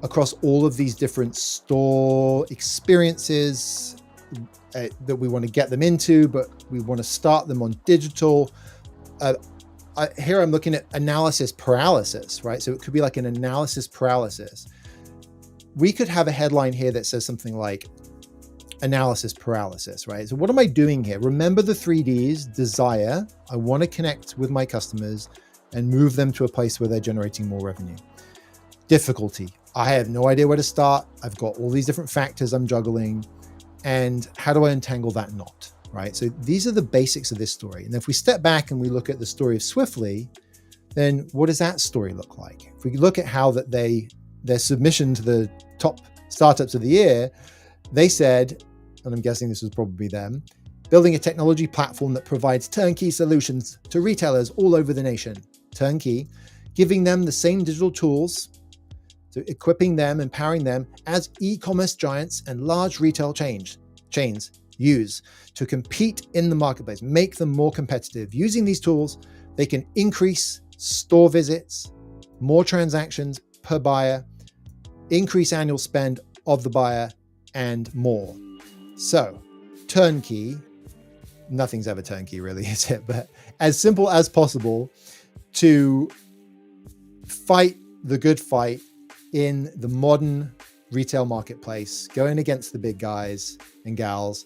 across all of these different store experiences that we want to get them into, but we want to start them on digital. Here I'm looking at analysis paralysis, right? So it could be like an analysis paralysis. We could have a headline here that says something like analysis paralysis, right? So what am I doing here? Remember the 3Ds: desire, I want to connect with my customers and move them to a place where they're generating more revenue. Difficulty, I have no idea where to start. I've got all these different factors I'm juggling. And how do I untangle that knot, right? So these are the basics of this story. And if we step back and we look at the story of Swiftly, then what does that story look like? If we look at how that their submission to the top startups of the year, they said, and I'm guessing this was probably them, building a technology platform that provides turnkey solutions to retailers all over the nation. Turnkey, giving them the same digital tools, so equipping them, empowering them as e-commerce giants and large retail chains use to compete in the marketplace, make them more competitive. Using these tools, they can increase store visits, more transactions per buyer, increase annual spend of the buyer, and more. So, turnkey, nothing's ever turnkey really, is it? But as simple as possible to fight the good fight in the modern retail marketplace, going against the big guys and gals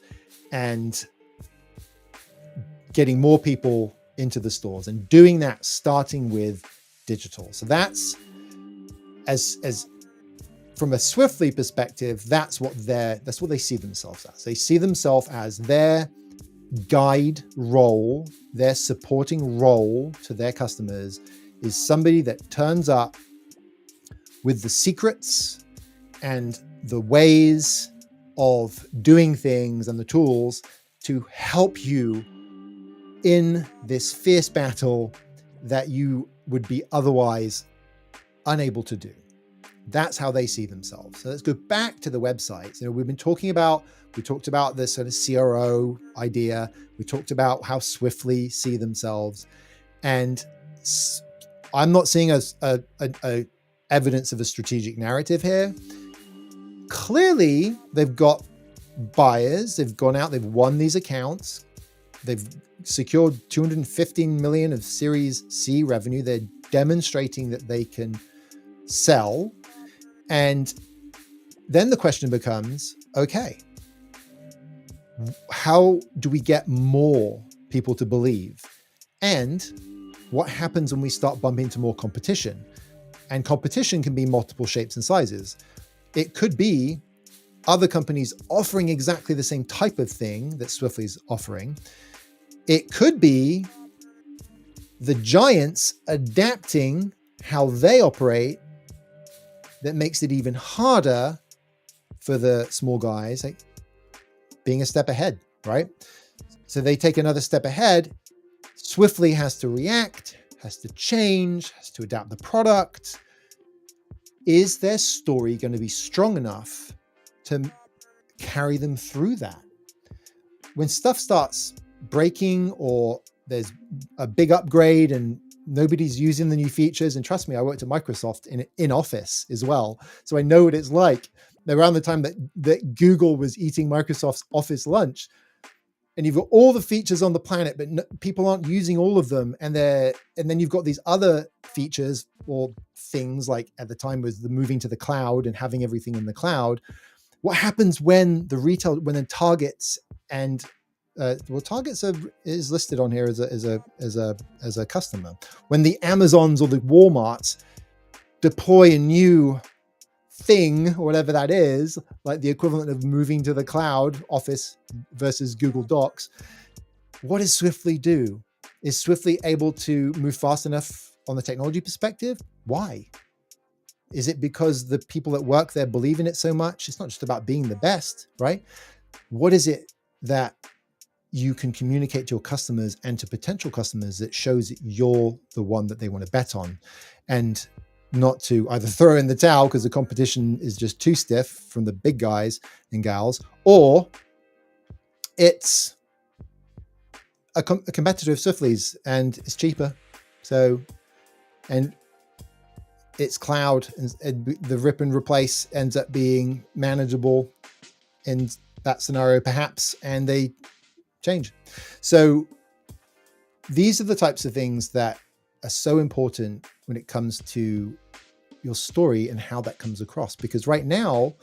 and getting more people into the stores, and doing that starting with digital. So that's as from a Swiftly perspective, that's what they see themselves as. They see themselves as their guide role, their supporting role to their customers is somebody that turns up with the secrets and the ways of doing things and the tools to help you in this fierce battle that you would be otherwise unable to do. That's how they see themselves. So let's go back to the websites. You know, we talked about this sort of CRO idea. We talked about how Swiftly see themselves. And I'm not seeing a evidence of a strategic narrative here. Clearly, they've got buyers. They've gone out, they've won these accounts. They've secured 215 million of Series C revenue. They're demonstrating that they can sell. And then the question becomes, okay, how do we get more people to believe? And what happens when we start bumping into more competition? And competition can be multiple shapes and sizes. It could be other companies offering exactly the same type of thing that Swiftly's offering. It could be the giants adapting how they operate that makes it even harder for the small guys, like being a step ahead, right? So they take another step ahead. Swiftly has to react, has to change, has to adapt the product. Is their story going to be strong enough to carry them through that? When stuff starts breaking or there's a big upgrade and nobody's using the new features, and trust me, I worked at Microsoft in Office as well, so I know what it's like. Around the time that Google was eating Microsoft's Office lunch, and you've got all the features on the planet, but people aren't using all of them. And then you've got these other features or things, like at the time was the moving to the cloud and having everything in the cloud. What happens when the Targets and well, Target's is listed on here as a customer. When the Amazons or the Walmarts deploy a new thing, or whatever that is, like the equivalent of moving to the cloud, Office versus Google Docs, what does Swiftly do? Is Swiftly able to move fast enough on the technology perspective? Why? Is it because the people that work there believe in it so much? It's not just about being the best, right? What is it that you can communicate to your customers and to potential customers that shows that you're the one that they want to bet on, and not to either throw in the towel because the competition is just too stiff from the big guys and gals, or it's a competitor of Swiftly's and it's cheaper. So, and it's cloud, and the rip and replace ends up being manageable in that scenario, perhaps, and they change. So these are the types of things that are so important when it comes to your story and how that comes across. Because right now,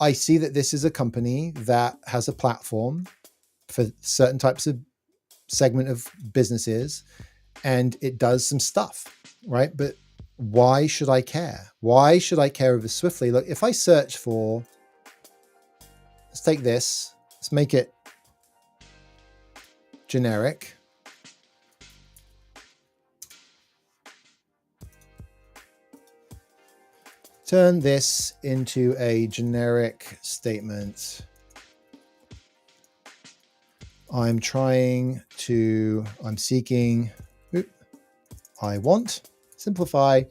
I see that this is a company that has a platform for certain types of segment of businesses, and it does some stuff, right? But why should I care? Why should I care over Swiftly? Look, if I search for, let's take this, let's make it generic. Turn this into a generic statement. I'm seeking, I want, simplify,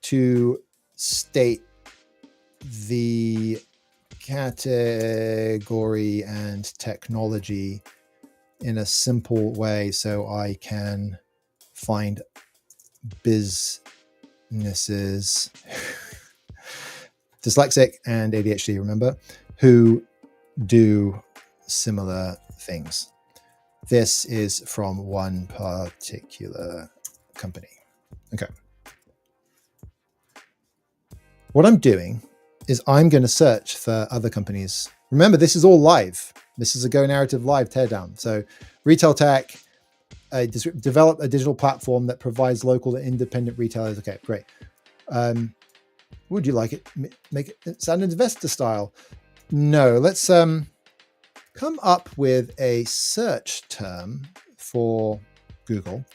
to state the category and technology in a simple way so I can find businesses, dyslexic and ADHD, remember, who do similar things. This is from one particular company. Okay. What I'm doing is I'm going to search for other companies. Remember, this is all live. This is a Go Narrative Live teardown. So retail tech, develop a digital platform that provides local and independent retailers. Okay, great. Would you like it? Make it sound investor style? No, let's come up with a search term for Google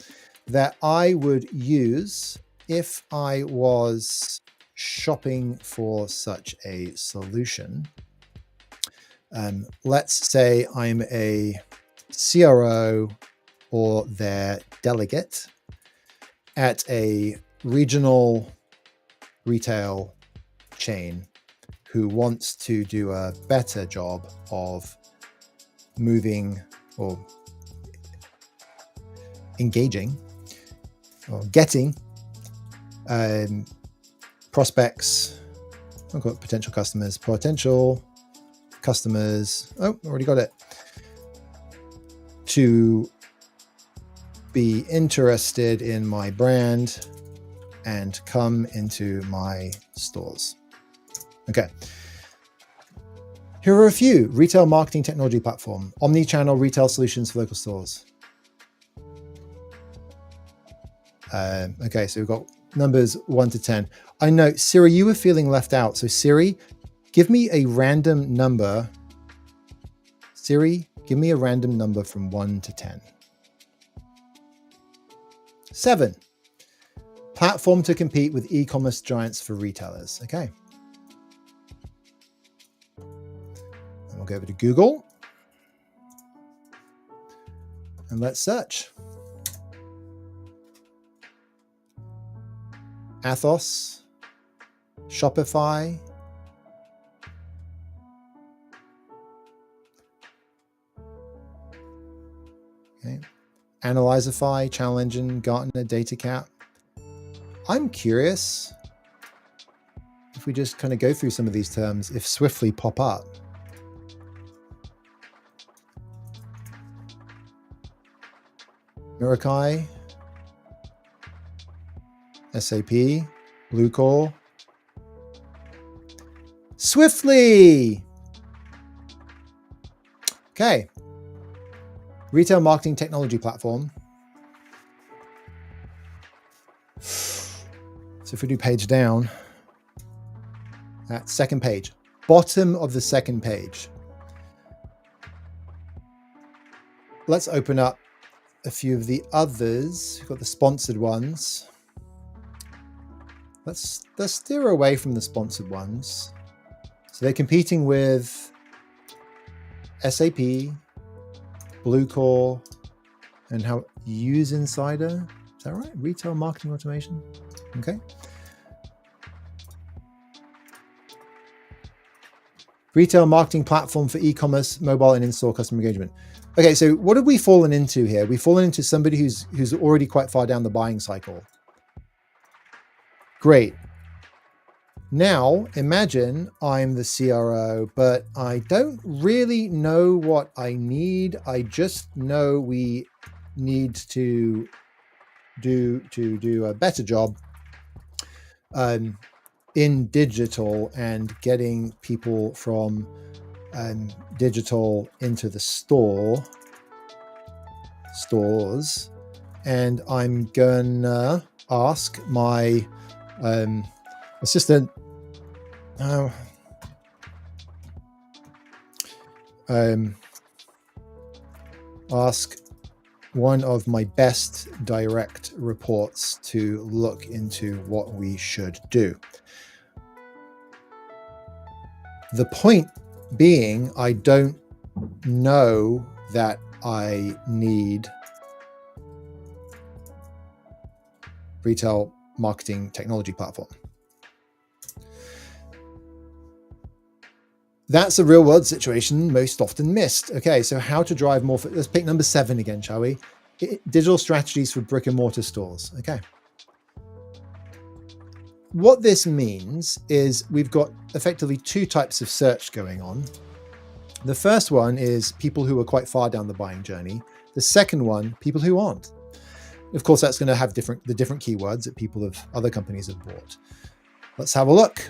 that I would use if I was shopping for such a solution. Let's say I'm a CRO or their delegate at a regional retail chain who wants to do a better job of moving or engaging or getting prospects, I'll call it potential customers, oh, already got it, to be interested in my brand and come into my stores. Okay. Here are a few: retail marketing technology platform, omni-channel retail solutions for local stores. Okay, so we've got numbers 1 to 10. I know, Siri, you were feeling left out. So Siri, give me a random number. Siri, give me a random number from 1 to 10. 7. Platform to compete with e-commerce giants for retailers. Okay. And we'll go over to Google. And let's search. Athos, Shopify, okay, Analyzify, Channel Engine, Gartner, DataCap. I'm curious if we just kind of go through some of these terms, if Swiftly pop up. Mirakai, SAP, Bluecore, Swiftly. Okay. Retail marketing technology platform. So if we do page down, that second page, bottom of the second page. Let's open up a few of the others. We've got the sponsored ones. Let's steer away from the sponsored ones. So they're competing with SAP, Bluecore, and how Use Insider. Is that right? Retail marketing automation. Okay. Retail marketing platform for e-commerce, mobile, and in-store customer engagement. Okay, so what have we fallen into here? We've fallen into somebody who's already quite far down the buying cycle. Great. Now, imagine I'm the CRO, but I don't really know what I need. I just know we need to do a better job in digital and getting people from digital into the stores. And I'm gonna ask my assistant ask one of my best direct reports to look into what we should do. The point being, I don't know that I need retail marketing technology platform. That's a real world situation most often missed. Okay, so how to drive more, let's pick number 7 again, shall we? Digital strategies for brick and mortar stores. Okay. What this means is we've got effectively 2 types of search going on. The first one is people who are quite far down the buying journey. The second one, people who aren't. Of course, that's going to have the different keywords that other companies have bought. Let's have a look.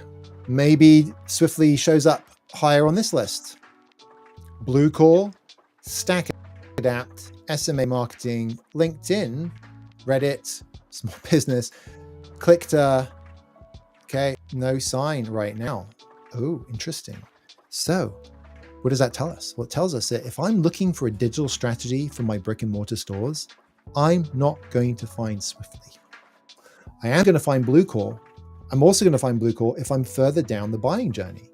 Maybe Swiftly shows up higher on this list. Bluecore, StackAdapt, SMA Marketing, LinkedIn, Reddit, small business, Clickter. Okay, no sign right now. Oh, interesting. So what does that tell us? Well, it tells us that if I'm looking for a digital strategy for my brick and mortar stores, I'm not going to find Swiftly. I am going to find Bluecore. I'm also going to find Bluecore if I'm further down the buying journey.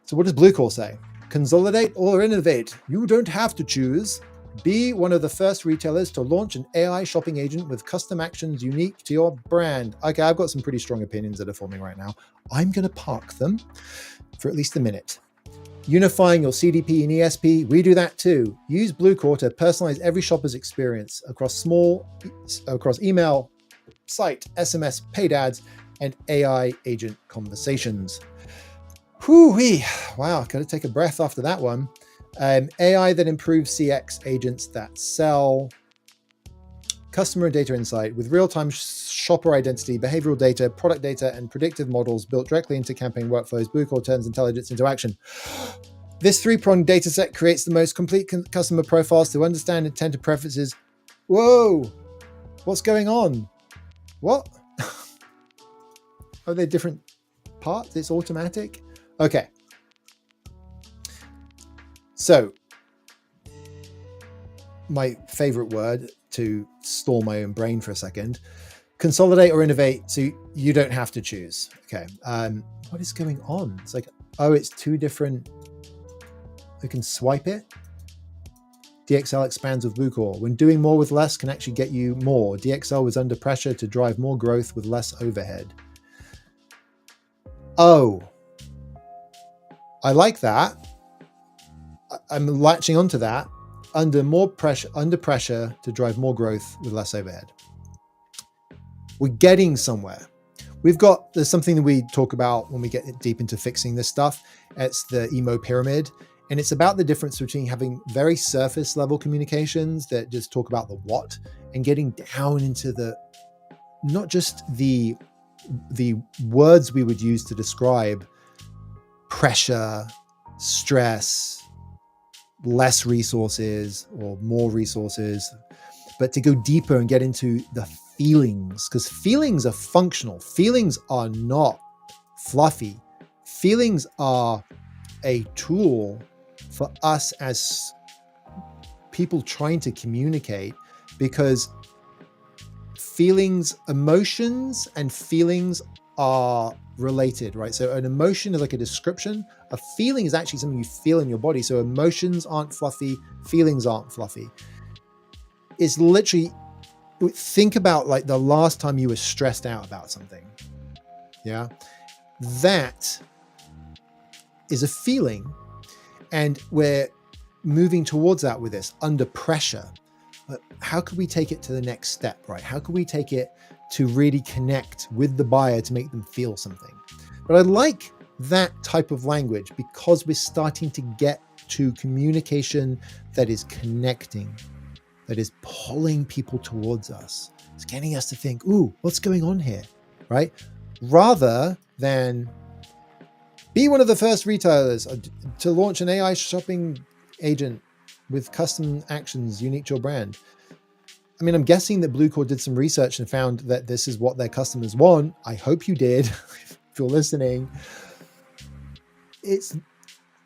So what does Bluecore say? Consolidate or innovate. You don't have to choose. Be one of the first retailers to launch an AI shopping agent with custom actions unique to your brand. Okay, I've got some pretty strong opinions that are forming right now. I'm going to park them for at least a minute. Unifying your CDP and ESP, we do that too. Use Bluecore to personalize every shopper's experience across email, site, SMS, paid ads, and AI agent conversations. Whoo-wee. Wow, got to take a breath after that one. AI that improves CX agents that sell. Customer and data insight with real-time shopper identity, behavioral data, product data, and predictive models built directly into campaign workflows. Bluecore turns intelligence into action. This 3-pronged data set creates the most complete customer profiles to understand intent and preferences. Whoa, what's going on? What? Are they different parts? It's automatic? Okay. So, my favorite word to stall my own brain for a second, consolidate or innovate, so you don't have to choose. Okay. What is going on? It's like, oh, it's 2 different, we can swipe it. DXL expands with Bluecore. When doing more with less can actually get you more. DXL was under pressure to drive more growth with less overhead. Oh, I like that. I'm latching onto that. Under pressure to drive more growth with less overhead. We're getting somewhere. There's something that we talk about when we get deep into fixing this stuff. It's the emo pyramid. And it's about the difference between having very surface level communications that just talk about the what and getting down into not just the words we would use to describe pressure, stress, less resources or more resources, but to go deeper and get into the feelings, because feelings are functional. Feelings are not fluffy. Feelings are a tool for us as people trying to communicate, because feelings, emotions and feelings are related, right? So an emotion is like a description. A feeling is actually something you feel in your body. So emotions aren't fluffy, feelings aren't fluffy. It's literally, think about like the last time you were stressed out about something. Yeah. That is a feeling. And we're moving towards that with this under pressure. But how could we take it to the next step, right? How could we take it to really connect with the buyer to make them feel something? But I like that type of language because we're starting to get to communication that is connecting, that is pulling people towards us. It's getting us to think, ooh, what's going on here, right? Rather than be one of the first retailers to launch an AI shopping agent with custom actions unique to your brand. I mean, I'm guessing that Bluecore did some research and found that this is what their customers want. I hope you did, if you're listening.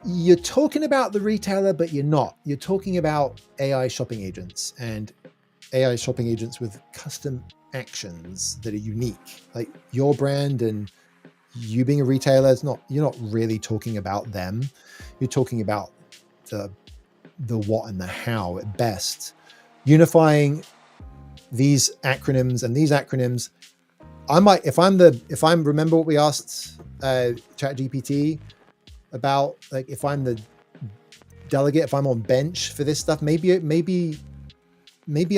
You're talking about the retailer, but you're not. You're talking about AI shopping agents and AI shopping agents with custom actions that are unique. Like your brand and you being a retailer, you're not really talking about them. You're talking about the what and the how at best. Unifying these acronyms and these acronyms, if I'm remember what we asked ChatGPT about, like if I'm the delegate, if I'm on bench for this stuff, maybe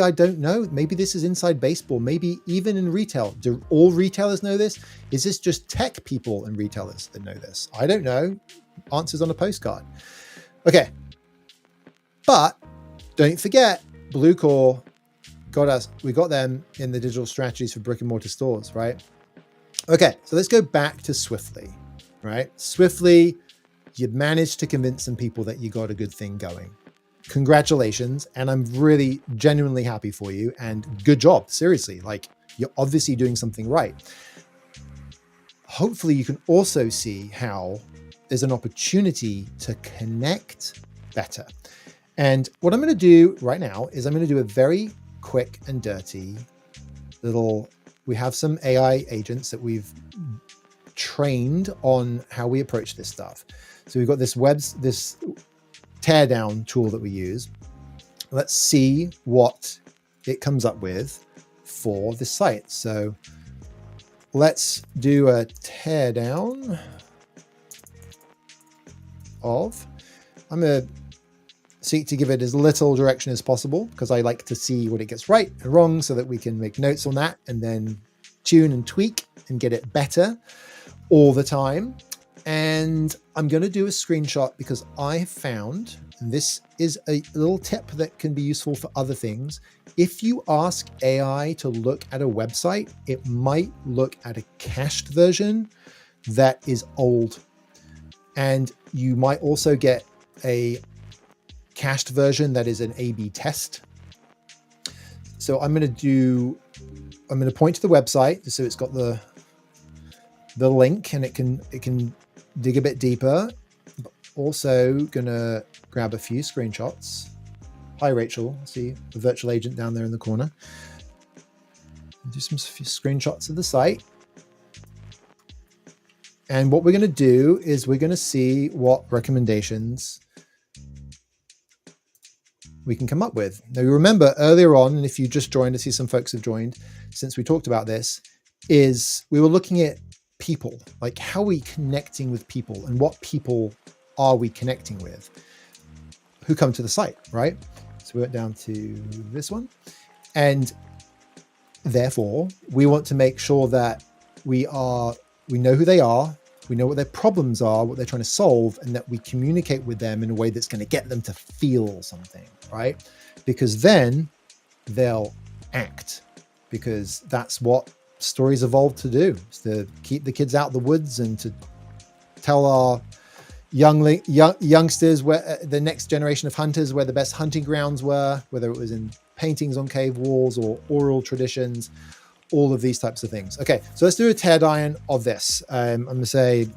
I don't know. Maybe this is inside baseball. Maybe even in retail. Do all retailers know this? Is this just tech people and retailers that know this? I don't know. Answers on a postcard. Okay. But don't forget, Bluecore got us. We got them in the digital strategies for brick and mortar stores, right? Okay. So let's go back to Swiftly, right? Swiftly, you managed to convince some people that you got a good thing going. Congratulations. And I'm really genuinely happy for you and good job. Seriously, like you're obviously doing something right. Hopefully you can also see how there's an opportunity to connect better. And what I'm going to do right now is I'm going to do a very quick and dirty we have some AI agents that we've trained on how we approach this stuff. So we've got this Teardown tool that we use. Let's see what it comes up with for the site. So let's do a teardown I'm going to seek to give it as little direction as possible because I like to see what it gets right and wrong so that we can make notes on that and then tune and tweak and get it better all the time. And I'm going to do a screenshot because I have found, and this is a little tip that can be useful for other things. If you ask AI to look at a website, it might look at a cached version that is old. And you might also get a cached version that is an A/B test. So I'm going to point to the website so it's got the link and it can dig a bit deeper. But also going to grab a few screenshots. Hi, Rachel. See the virtual agent down there in the corner. Do some few screenshots of the site. And what we're going to do is we're going to see what recommendations we can come up with. Now, you remember earlier on, and if you just joined, I see some folks have joined since we talked about this, is we were looking at people, like how are we connecting with people and what people are we connecting with who come to the site, right? So we went down to this one. And therefore, we want to make sure that we know who they are, we know what their problems are, what they're trying to solve, and that we communicate with them in a way that's going to get them to feel something, right? Because then they'll act, because that's what stories evolved to do, is to keep the kids out of the woods and to tell our youngsters, where the next generation of hunters, where the best hunting grounds were, whether it was in paintings on cave walls or oral traditions, all of these types of things. Okay, so let's do a teardown of this. I'm going to say,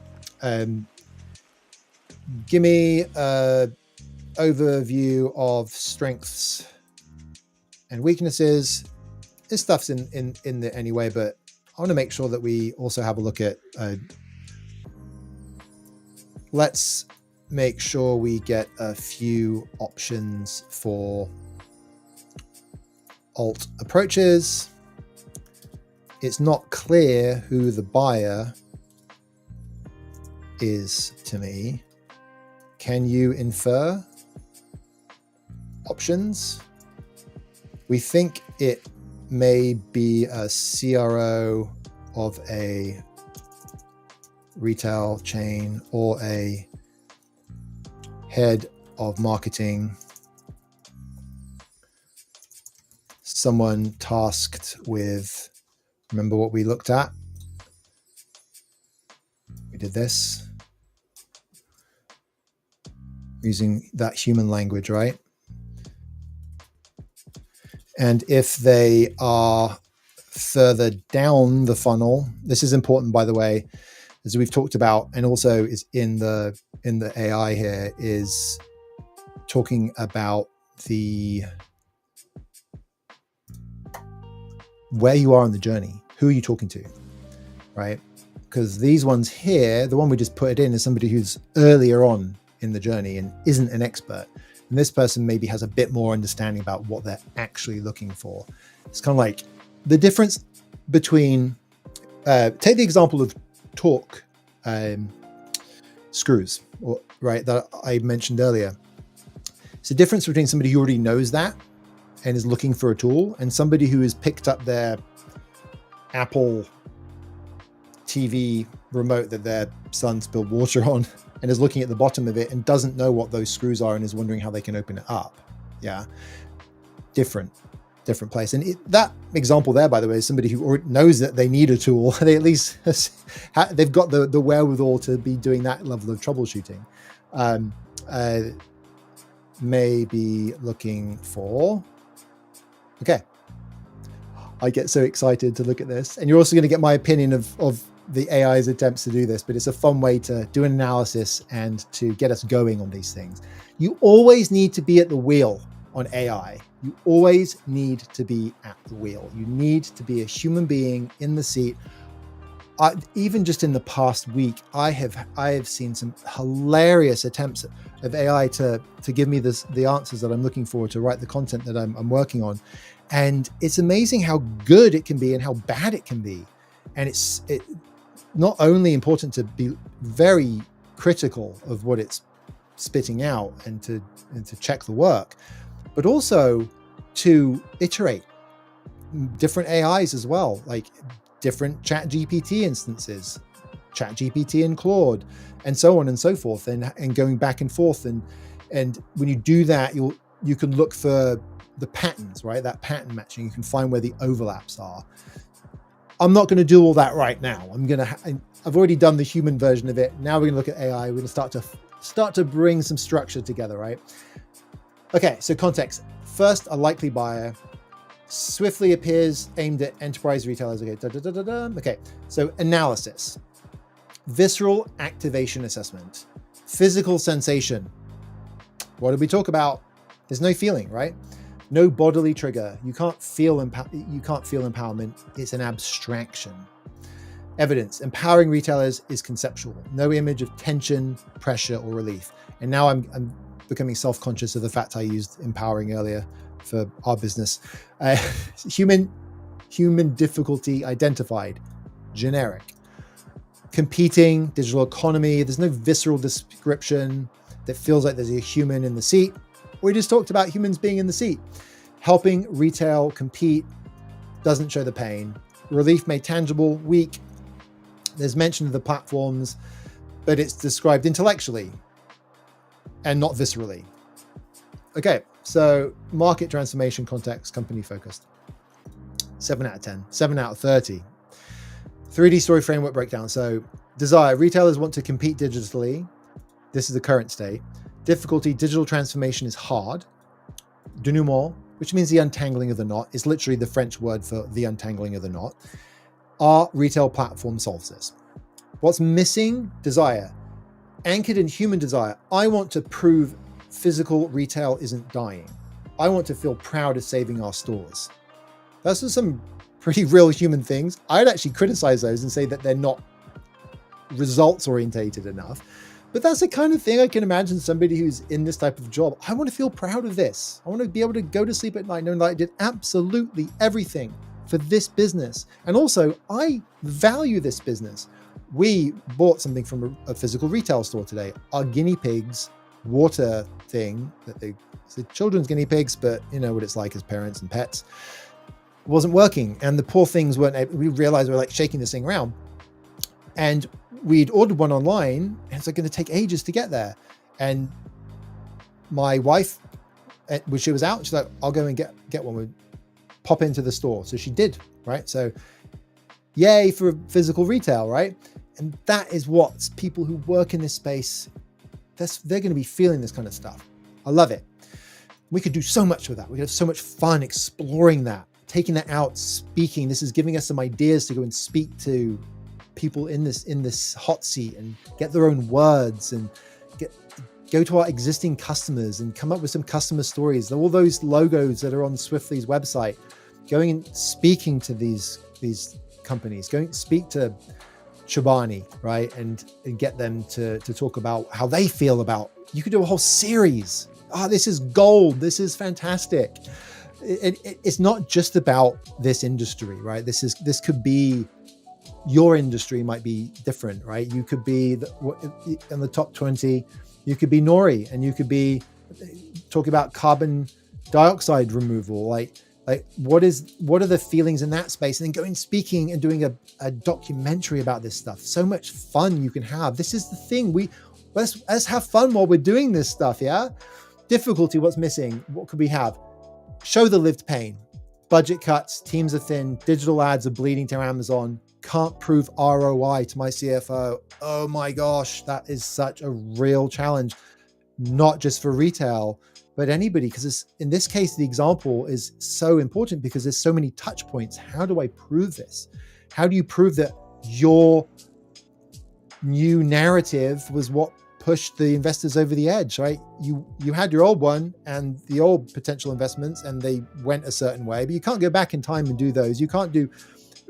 give me an overview of strengths and weaknesses. This stuff's in there anyway, but I want to make sure that we also have a look at. Let's make sure we get a few options for alt approaches. It's not clear who the buyer is to me. Can you infer options? We think it may be a CRO of a retail chain or a head of marketing, someone tasked with, remember what we looked at? We did this using that human language, right? And if they are further down the funnel, this is important, by the way, as we've talked about, and also is in the AI here, is talking about the where you are on the journey. Who are you talking to, right? Because these ones here, the one we just put it in, is somebody who's earlier on in the journey and isn't an expert. And this person maybe has a bit more understanding about what they're actually looking for. It's kind of like the difference between, take the example of torque screws, right, that I mentioned earlier. It's the difference between somebody who already knows that and is looking for a tool, and somebody who has picked up their Apple TV remote that their son spilled water on and is looking at the bottom of it and doesn't know what those screws are and is wondering how they can open it up. Yeah, different place. And that example there, by the way, is somebody who already knows that they need a tool. They at least they've got the wherewithal to be doing that level of troubleshooting. May be looking for. Okay, I get so excited to look at this, and you're also going to get my opinion of the AI's attempts to do this, but it's a fun way to do an analysis and to get us going on these things. You always need to be at the wheel on AI. You always need to be at the wheel. You need to be a human being in the seat. Even just in the past week, I have seen some hilarious attempts of AI to give me the answers that I'm looking for, to write the content that I'm working on. And it's amazing how good it can be and how bad it can be. And it's not only important to be very critical of what it's spitting out and to check the work, but also to iterate different AIs as well, like different ChatGPT instances, ChatGPT and Claude, and so on and so forth, and going back and forth. And when you do that, you can look for the patterns, right? That pattern matching, you can find where the overlaps are. I'm not going to do all that right now. I've already done the human version of it. Now we're going to look at AI. We're going to start to bring some structure together, right? Okay, so context. First, a likely buyer swiftly appears aimed at enterprise retailers. Okay, okay. So analysis, visceral activation assessment, physical sensation. What did we talk about? There's no feeling, right? No bodily trigger. You can't feel empowerment. It's an abstraction. Evidence. Empowering retailers is conceptual. No image of tension, pressure, or relief. And now I'm becoming self-conscious of the fact I used empowering earlier for our business. Human difficulty identified. Generic. Competing, digital economy. There's no visceral description that feels like there's a human in the seat. We just talked about humans being in the seat. Helping retail compete doesn't show the pain. Relief made tangible, weak. There's mention of the platforms, but it's described intellectually and not viscerally. Okay, so market transformation context, company focused. 7 out of 10, 7 out of 30. 3D story framework breakdown. So desire, retailers want to compete digitally. this is the current state. Difficulty, digital transformation is hard. Denouement, which means the untangling of the knot, is literally the French word for the untangling of the knot. Our retail platform solves this. What's missing? Desire. Anchored in human desire. I want to prove physical retail isn't dying. I want to feel proud of saving our stores. Those are some pretty real human things. I'd actually criticize those and say that they're not results orientated enough. But that's the kind of thing I can imagine somebody who's in this type of job. I want to feel proud of this. I want to be able to go to sleep at night knowing that I did absolutely everything for this business. And also, I value this business. We bought something from a physical retail store today. Our guinea pigs water thing that it's the children's guinea pigs, but you know what it's like as parents and pets, wasn't working. And the poor things weren't able, we realized we were like shaking this thing around. And we'd ordered one online and it's like going to take ages to get there. And my wife, when she was out, she's like, I'll go and get one. We'll pop into the store. So she did, right? So yay for physical retail, right? And that is what people who work in this space, they're going to be feeling this kind of stuff. I love it. We could do so much with that. We could have so much fun exploring that, taking that out, speaking. This is giving us some ideas to go and speak to people in this hot seat and get their own words and go to our existing customers and come up with some customer stories. All those logos that are on Swiftly's website, going and speaking to these companies, going to speak to Chobani, right? And get them to talk about how they feel about, you could do a whole series. This is gold. This is fantastic. It's not just about this industry, right? This could be, your industry might be different, right? You could be in the top 20, you could be Nori, and you could be talking about carbon dioxide removal. Like what are the feelings in that space? And then going speaking and doing a documentary about this stuff. So much fun you can have. This is the thing. Let's have fun while we're doing this stuff. Yeah. Difficulty. What's missing? What could we have? Show the lived pain. Budget cuts. Teams are thin. Digital ads are bleeding to Amazon. Can't prove ROI to my CFO. Oh my gosh, that is such a real challenge, not just for retail, but anybody, because in this case, the example is so important because there's so many touch points. How do I prove this? How do you prove that your new narrative was what pushed the investors over the edge, right? You had your old one and the old potential investments and they went a certain way, but you can't go back in time and do those. You can't do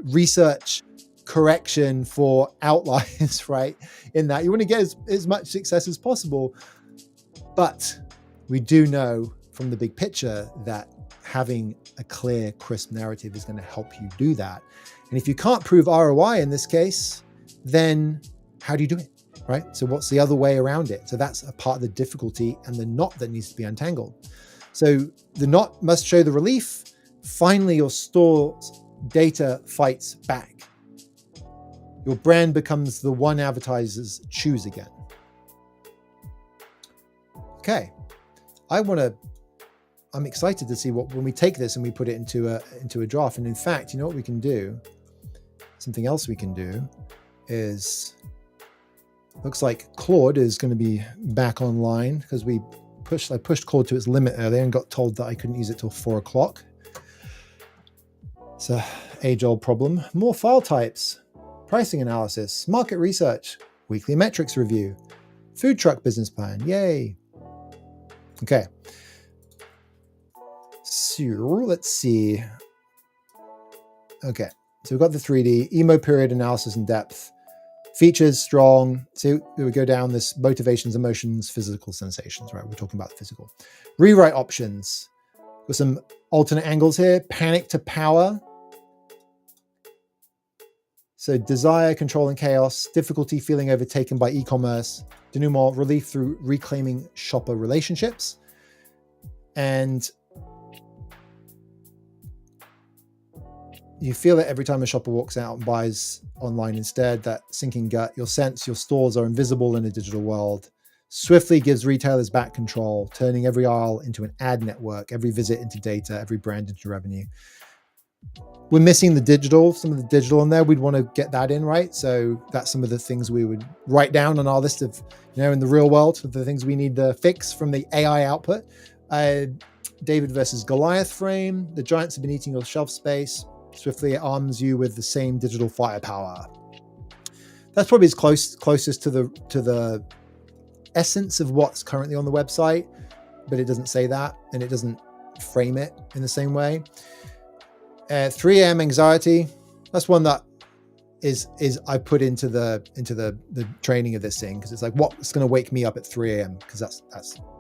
research correction for outliers, right? In that you want to get as much success as possible. But we do know from the big picture that having a clear, crisp narrative is going to help you do that. And if you can't prove ROI in this case, then how do you do it, right? So what's the other way around it? So that's a part of the difficulty and the knot that needs to be untangled. So the knot must show the relief. Finally, your store's data fights back. Your brand becomes the one advertisers choose again. Okay. I'm excited to see when we take this and we put it into a draft. And in fact, you know what we can do? Something else we can do is, looks like Claude is going to be back online because I pushed Claude to its limit earlier and got told that I couldn't use it till 4:00. It's a age-old problem. More file types. Pricing analysis, market research, weekly metrics review, food truck business plan. Yay. Okay. So let's see. Okay. So we've got the 3D, emo period analysis and depth, features strong. So we go down this motivations, emotions, physical sensations, right? We're talking about the physical. Rewrite options. With some alternate angles here. Panic to power. So desire, control, and chaos, difficulty, feeling overtaken by e-commerce, denouement, relief through reclaiming shopper relationships. And you feel it every time a shopper walks out and buys online instead, that sinking gut. You'll sense your stores are invisible in a digital world. Swiftly gives retailers back control, turning every aisle into an ad network, every visit into data, every brand into revenue. we're missing the digital, some of the digital in there. We'd want to get that in, right? So that's some of the things we would write down on our list of, in the real world, the things we need to fix from the AI output. David versus Goliath frame. The giants have been eating your shelf space. Swiftly arms you with the same digital firepower. That's probably as closest to the essence of what's currently on the website, but it doesn't say that, and it doesn't frame it in the same way. 3 a.m. anxiety. That's one that is I put into the training of this thing, because it's like, what's going to wake me up at 3 a.m. because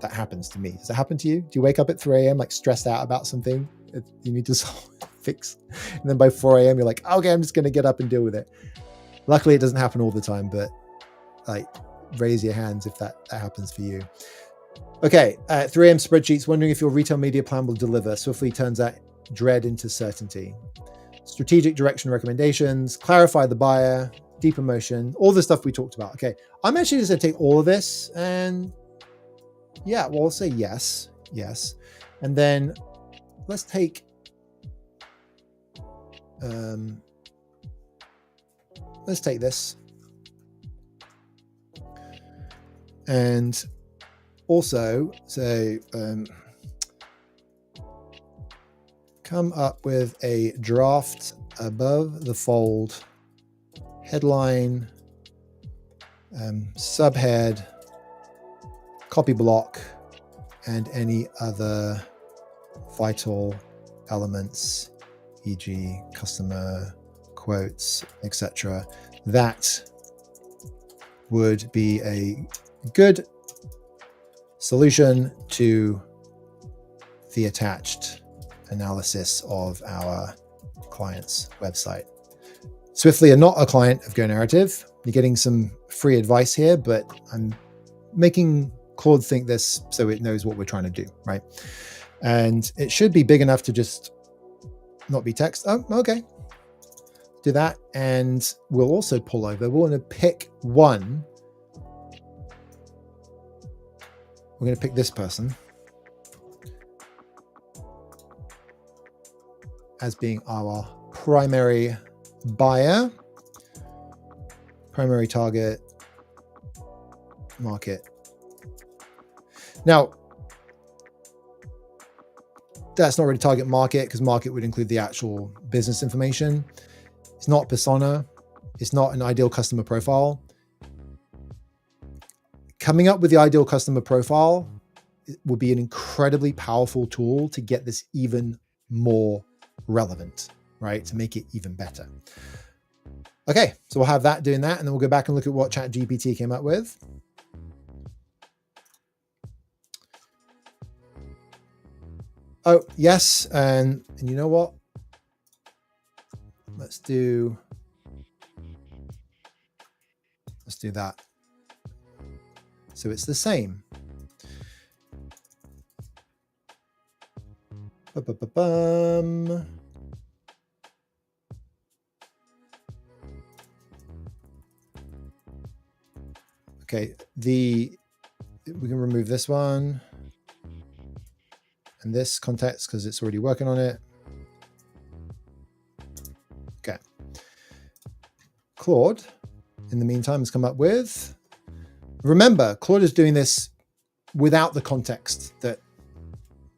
that happens to me. Does it happen to you? Do you wake up at 3 a.m. like stressed out about something that you need to fix, and then by 4 a.m. you're like, okay, I'm just going to get up and deal with it? Luckily, it doesn't happen all the time, but like, raise your hands if that happens for you. Okay, 3 a.m. spreadsheets. Wondering if your retail media plan will deliver. Swiftly turns that dread into certainty. Strategic direction recommendations. Clarify the buyer. Deep emotion. All the stuff we talked about. Okay, I'm actually just going to take all of this and I'll say yes, and then let's take this, and also say come up with a draft above the fold headline, subhead, copy block, and any other vital elements, e.g. customer quotes, etc. That would be a good solution to the attached analysis of our client's website. Swiftly are not a client of Go Narrative. You're getting some free advice here, but I'm making Claude think this so it knows what we're trying to do, right? And it should be big enough to just not be text. Oh, okay. Do that. And we'll also pull over. We're going to pick one. We're going to pick this person as being our primary buyer, primary target market. Now, that's not really target market, because market would include the actual business information. It's not persona. It's not an ideal customer profile. Coming up with the ideal customer profile would be an incredibly powerful tool to get this even more relevant, right? To make it even better. Okay, so we'll have that doing that, and then we'll go back and look at what ChatGPT came up with. Oh, yes, and you know what? Let's do that. So it's the same. Ba-ba-ba-bum. Okay, we can remove this one and this context because it's already working on it. Okay. Claude, in the meantime, has come up with, remember, Claude is doing this without the context that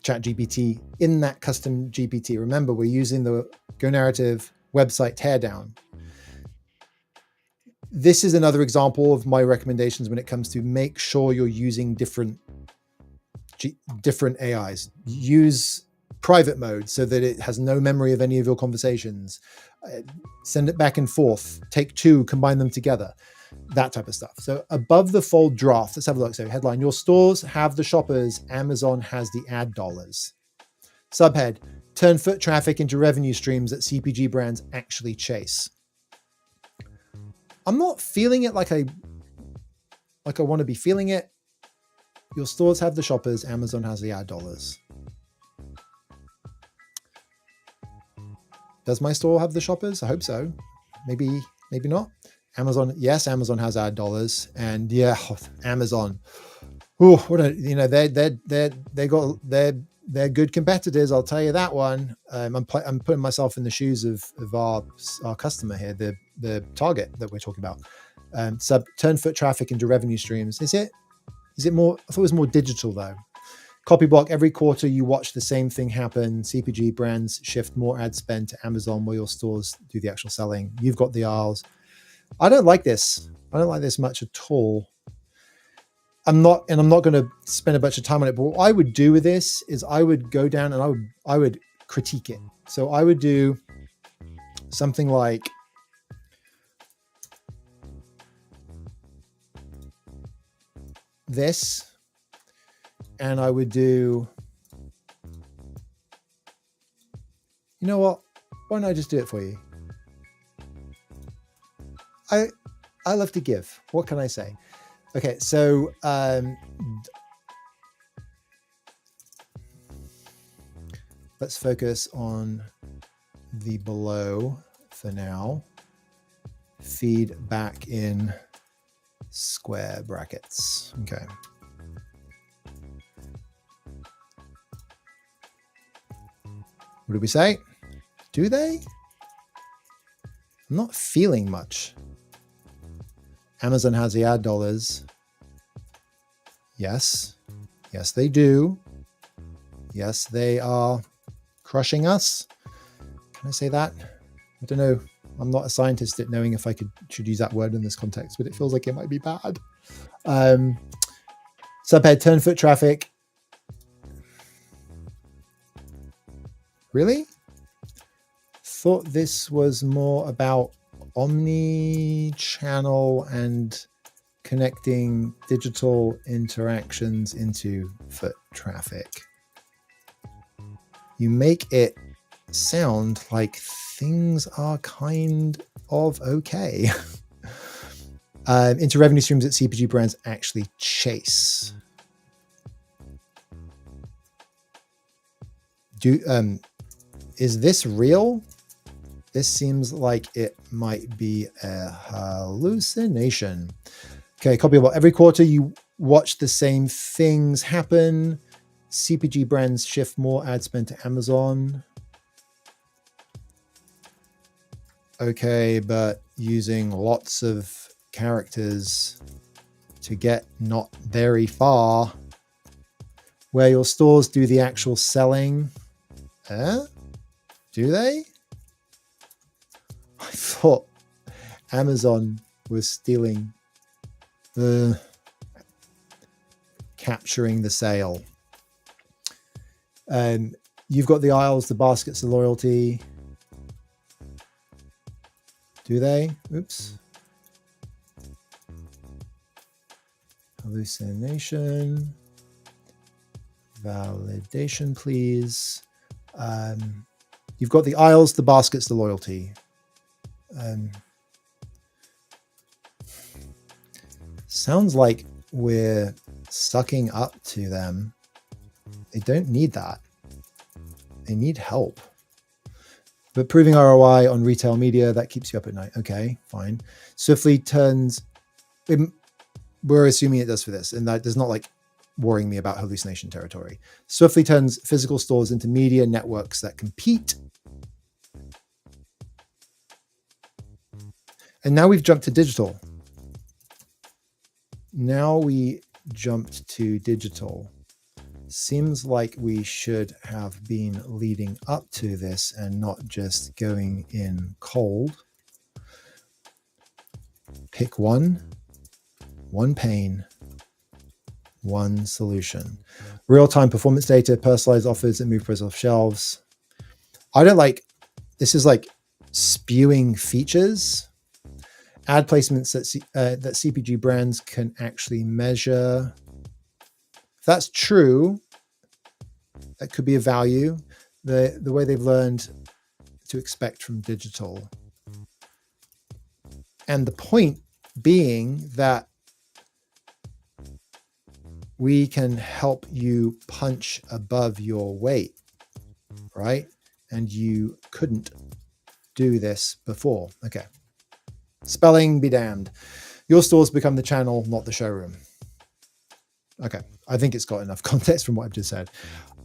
ChatGPT in that custom GPT. Remember, we're using the Go Narrative website teardown. This is another example of my recommendations when it comes to make sure you're using different AIs. Use private mode so that it has no memory of any of your conversations. Send it back and forth. Take two, combine them together. That type of stuff. So above the fold draft, let's have a look. So headline, your stores have the shoppers, Amazon has the ad dollars. Subhead, turn foot traffic into revenue streams that CPG brands actually chase. I'm not feeling it like I want to be feeling it. Your stores have the shoppers, Amazon has the ad dollars. Does my store have the shoppers? I hope so. Maybe not. Amazon, yes, Amazon has ad dollars, and yeah, Amazon. Oh, what a, they're they're good competitors. I'll tell you that one. I'm putting myself in the shoes of our customer here, the target that we're talking about. Turn foot traffic into revenue streams. Is it more? I thought it was more digital though. Copy block. Every quarter you watch the same thing happen. CPG brands shift more ad spend to Amazon, where your stores do the actual selling. You've got the aisles. I don't like this. I don't like this much at all. I'm not going to spend a bunch of time on it. But what I would do with this is I would go down and I would critique it. So I would do something like this, and I would do, you know what? Why don't I just do it for you? I love to give. What can I say? Okay, so let's focus on the below for now. Feed back in square brackets. Okay. What did we say? Do they? I'm not feeling much. Amazon has the ad dollars. Yes. Yes, they do. Yes, they are crushing us. Can I say that? I don't know. I'm not a scientist at knowing if I should use that word in this context, but it feels like it might be bad. Subhead, turn foot traffic. Really? Thought this was more about omni-channel and connecting digital interactions into foot traffic. You make it sound like things are kind of okay. Into revenue streams that CPG brands actually chase. Is this real? This seems like it might be a hallucination. Okay, copy about every quarter you watch the same things happen. CPG brands shift more ad spend to Amazon. Okay, but using lots of characters to get not very far. Where your stores do the actual selling. Do they? I thought Amazon was stealing, capturing the sale. You've got the aisles, the baskets, the loyalty. Do they? Oops. Hallucination. Validation, please. You've got the aisles, the baskets, the loyalty. Sounds like we're sucking up to them. They don't need that. They need help. But proving ROI on retail media, that keeps you up at night. Okay, fine. Swiftly turns, we're assuming it does for this, and that does not like worrying me about hallucination territory. Swiftly turns physical stores into media networks that compete. And now we've jumped to digital. Now we jumped to digital. Seems like we should have been leading up to this and not just going in cold. Pick one pain, one solution. Real-time performance data, personalized offers that move prices off shelves. I don't like, this is like spewing features. Ad placements that CPG brands can actually measure. If that's true, that could be a value. The way they've learned to expect from digital. And the point being that we can help you punch above your weight, right? And you couldn't do this before. Okay. Spelling be damned. Your stores become the channel, not the showroom. Okay. I think it's got enough context from what I've just said.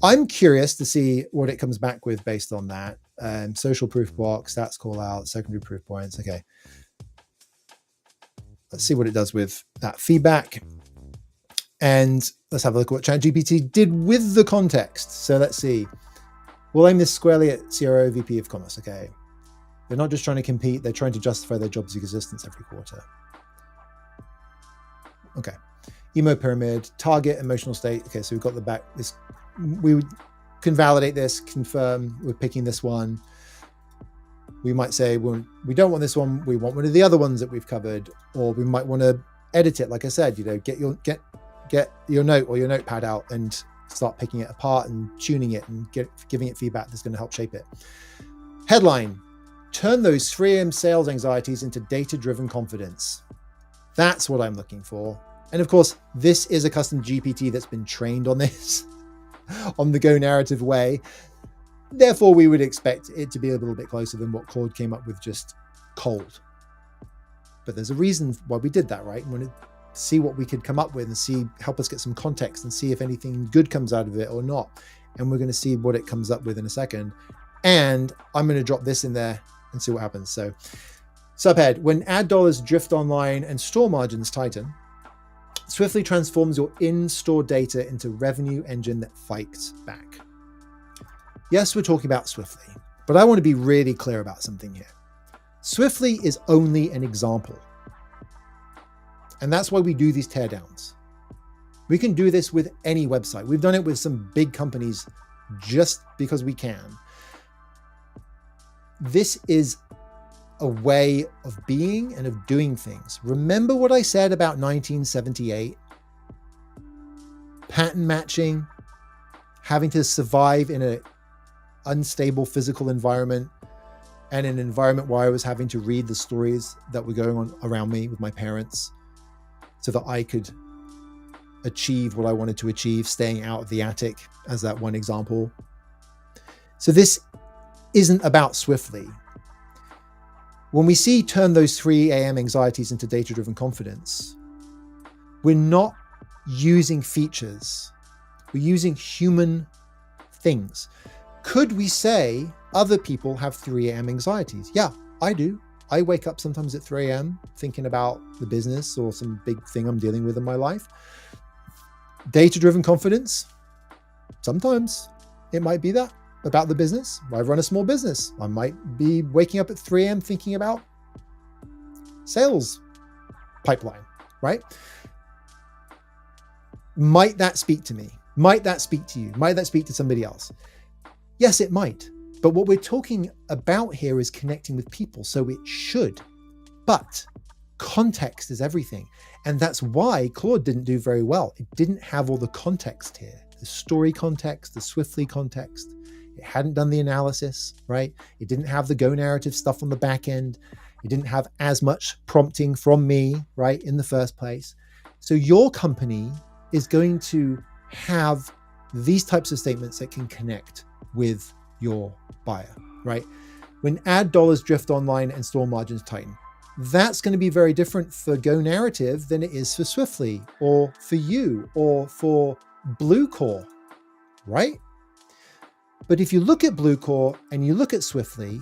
I'm curious to see what it comes back with based on that. Social proof block, stats call out, secondary proof points. Okay. Let's see what it does with that feedback. And let's have a look at what ChatGPT did with the context. So let's see. We'll aim this squarely at CRO, VP of Commerce. Okay. They're not just trying to compete, they're trying to justify their job's existence every quarter. Okay. Emo pyramid, target, emotional state. Okay, so we've got the back. This we can validate this, confirm we're picking this one. We might say, well, we don't want this one, we want one of the other ones that we've covered, or we might want to edit it. Like I said, get your note or your notepad out and start picking it apart and tuning it and giving it feedback that's going to help shape it. Headline: turn those 3 a.m. sales anxieties into data-driven confidence. That's what I'm looking for. And of course, this is a custom GPT that's been trained on this, on the Go narrative way. Therefore, we would expect it to be a little bit closer than what Claude came up with just cold. But there's a reason why we did that, right? We want to see what we could come up with and help us get some context and see if anything good comes out of it or not. And we're going to see what it comes up with in a second. And I'm going to drop this in there and see what happens. So subhead: when ad dollars drift online and store margins tighten, Swiftly transforms your in-store data into revenue engine that fights back. Yes, we're talking about Swiftly, but I want to be really clear about something here. Swiftly is only an example. And that's why we do these teardowns. We can do this with any website. We've done it with some big companies just because we can. This is a way of being and of doing things. Remember what I said about 1978? Pattern matching, having to survive in an unstable physical environment and an environment where I was having to read the stories that were going on around me with my parents so that I could achieve what I wanted to achieve, staying out of the attic as that one example. So this isn't about Swiftly. When we see turn those 3 a.m. anxieties into data-driven confidence, we're not using features. We're using human things. Could we say other people have 3 a.m. anxieties? Yeah, I do. I wake up sometimes at 3 a.m. thinking about the business or some big thing I'm dealing with in my life. Data-driven confidence, sometimes it might be that. About the business. I run a small business. I might be waking up at 3 a.m. thinking about sales pipeline, right? Might that speak to me? Might that speak to you? Might that speak to somebody else? Yes, it might. But what we're talking about here is connecting with people, so it should. But context is everything. And that's why Claude didn't do very well. It didn't have all the context here. The story context, the Swiftly context. It hadn't done the analysis, right? It didn't have the Go narrative stuff on the back end. It didn't have as much prompting from me, right, in the first place. So your company is going to have these types of statements that can connect with your buyer, right? When ad dollars drift online and store margins tighten, that's going to be very different for Go narrative than it is for Swiftly or for you or for Bluecore, right? But if you look at Bluecore and you look at Swiftly,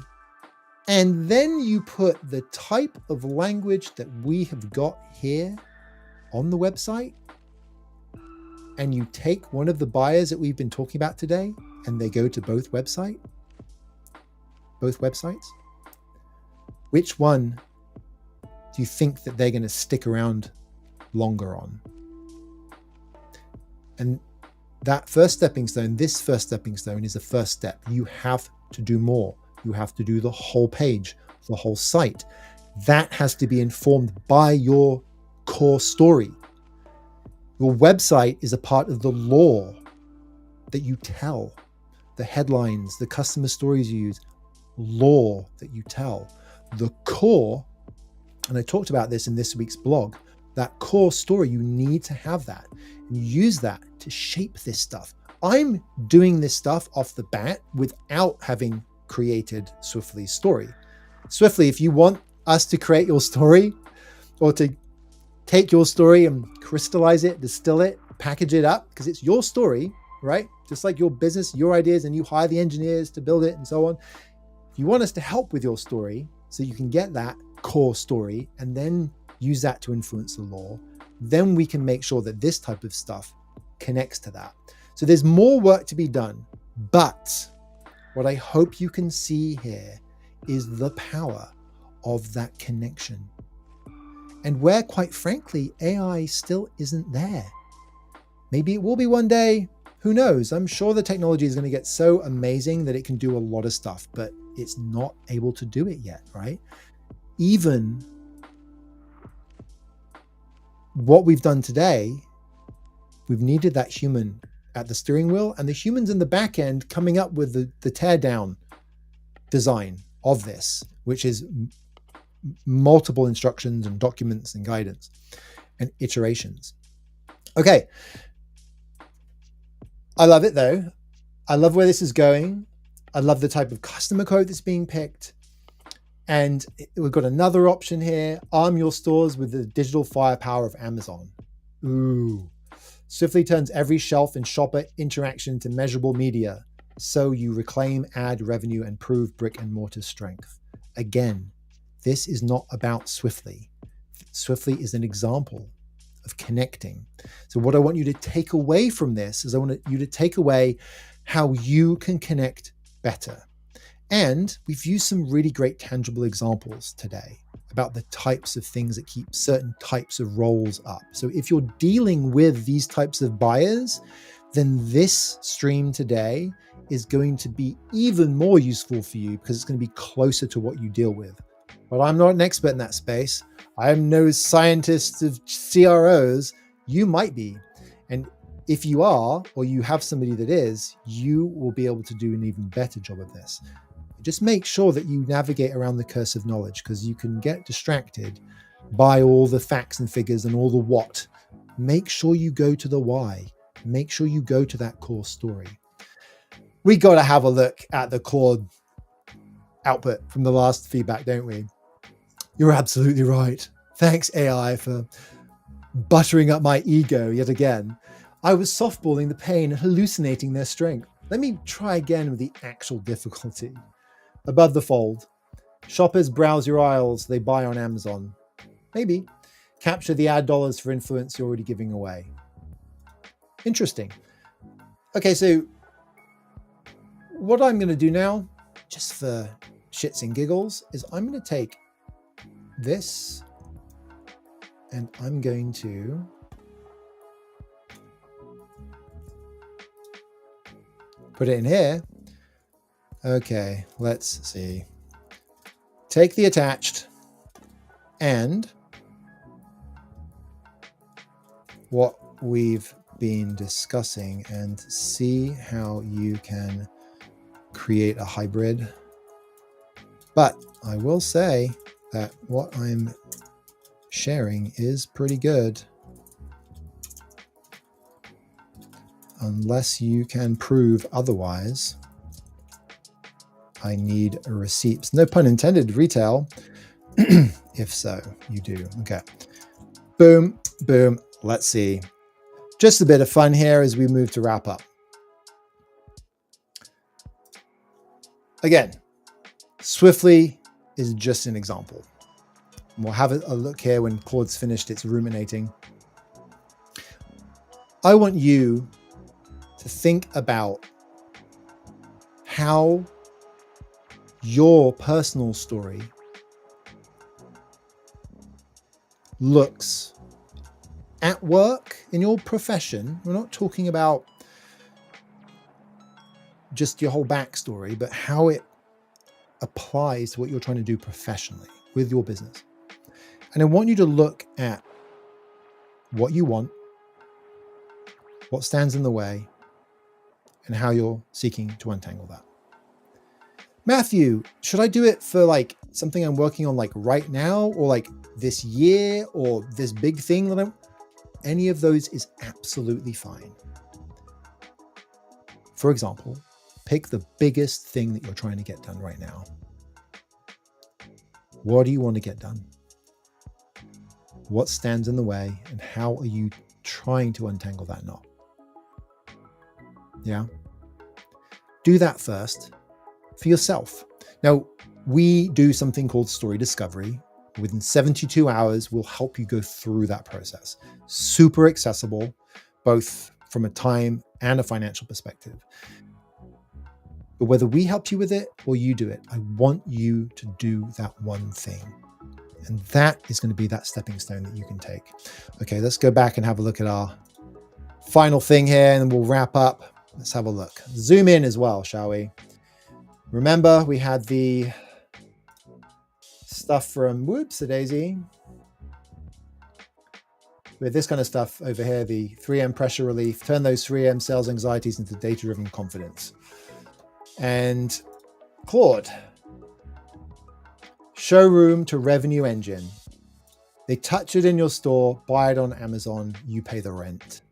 and then you put the type of language that we have got here on the website, and you take one of the buyers that we've been talking about today, and they go to both websites, which one do you think that they're going to stick around longer on? And that first stepping stone, this first stepping stone is the first step. You have to do more. You have to do the whole page, the whole site. That has to be informed by your core story. Your website is a part of the lore that you tell, the headlines, the customer stories you use, lore that you tell. The core, and I talked about this in this week's blog, that core story, you need to have that. And use that to shape this stuff. I'm doing this stuff off the bat without having created Swiftly's story. Swiftly, if you want us to create your story or to take your story and crystallize it, distill it, package it up because it's your story, right? Just like your business, your ideas, and you hire the engineers to build it and so on. If you want us to help with your story so you can get that core story and then use that to influence the law, then we can make sure that this type of stuff connects to that. So there's more work to be done, but what I hope you can see here is the power of that connection. And where, quite frankly, AI still isn't there. Maybe it will be one day, who knows? I'm sure the technology is going to get so amazing that it can do a lot of stuff, but it's not able to do it yet, right? Even what we've done today, we've needed that human at the steering wheel and the humans in the back end coming up with the teardown design of this, which is multiple instructions and documents and guidance and iterations. Okay. I love it though. I love where this is going. I love the type of customer code that's being picked. And we've got another option here. Arm your stores with the digital firepower of Amazon. Ooh. Swiftly turns every shelf and shopper interaction into measurable media, so you reclaim ad revenue and prove brick and mortar strength. Again, this is not about Swiftly. Swiftly is an example of connecting. So what I want you to take away from this is I want you to take away how you can connect better. And we've used some really great tangible examples today about the types of things that keep certain types of roles up. So if you're dealing with these types of buyers, then this stream today is going to be even more useful for you because it's going to be closer to what you deal with. But I'm not an expert in that space. I am no scientist of CROs. You might be. And if you are, or you have somebody that is, you will be able to do an even better job of this. Just make sure that you navigate around the curse of knowledge because you can get distracted by all the facts and figures and all the what. Make sure you go to the why. Make sure you go to that core story. We got to have a look at the core output from the last feedback, don't we? You're absolutely right. Thanks, AI, for buttering up my ego yet again. I was softballing the pain and hallucinating their strength. Let me try again with the actual difficulty. Above the fold. Shoppers browse your aisles they buy on Amazon. Maybe. Capture the ad dollars for influence you're already giving away. Interesting. Okay, so what I'm going to do now, just for shits and giggles, is I'm going to take this and I'm going to put it in here. Okay, let's see. Take the attached and what we've been discussing and see how you can create a hybrid. But I will say that what I'm sharing is pretty good. Unless you can prove otherwise. I need receipts. No pun intended, retail. If so, you do. Okay. Boom, boom. Let's see. Just a bit of fun here as we move to wrap up. Again, Swiftly is just an example. We'll have a look here when Claude's finished its ruminating. I want you to think about how your personal story looks at work in your profession. We're not talking about just your whole backstory, but how it applies to what you're trying to do professionally with your business. And I want you to look at what you want, what stands in the way, and how you're seeking to untangle that. Matthew, should I do it for like something I'm working on like right now or like this year or this big thing that any of those is absolutely fine. For example, pick the biggest thing that you're trying to get done right now. What do you want to get done? What stands in the way and how are you trying to untangle that knot. Yeah. Do that first for yourself. Now, we do something called story discovery. Within 72 hours, we'll help you go through that process. Super accessible, both from a time and a financial perspective. But whether we help you with it or you do it, I want you to do that one thing. And that is going to be that stepping stone that you can take. Okay, let's go back and have a look at our final thing here, and then we'll wrap up. Let's have a look. Zoom in as well, shall we? Remember, we had the stuff from whoops-a-daisy. We had this kind of stuff over here, the 3M pressure relief, turn those 3M sales anxieties into data-driven confidence. And Claude, showroom to revenue engine. They touch it in your store, buy it on Amazon, you pay the rent.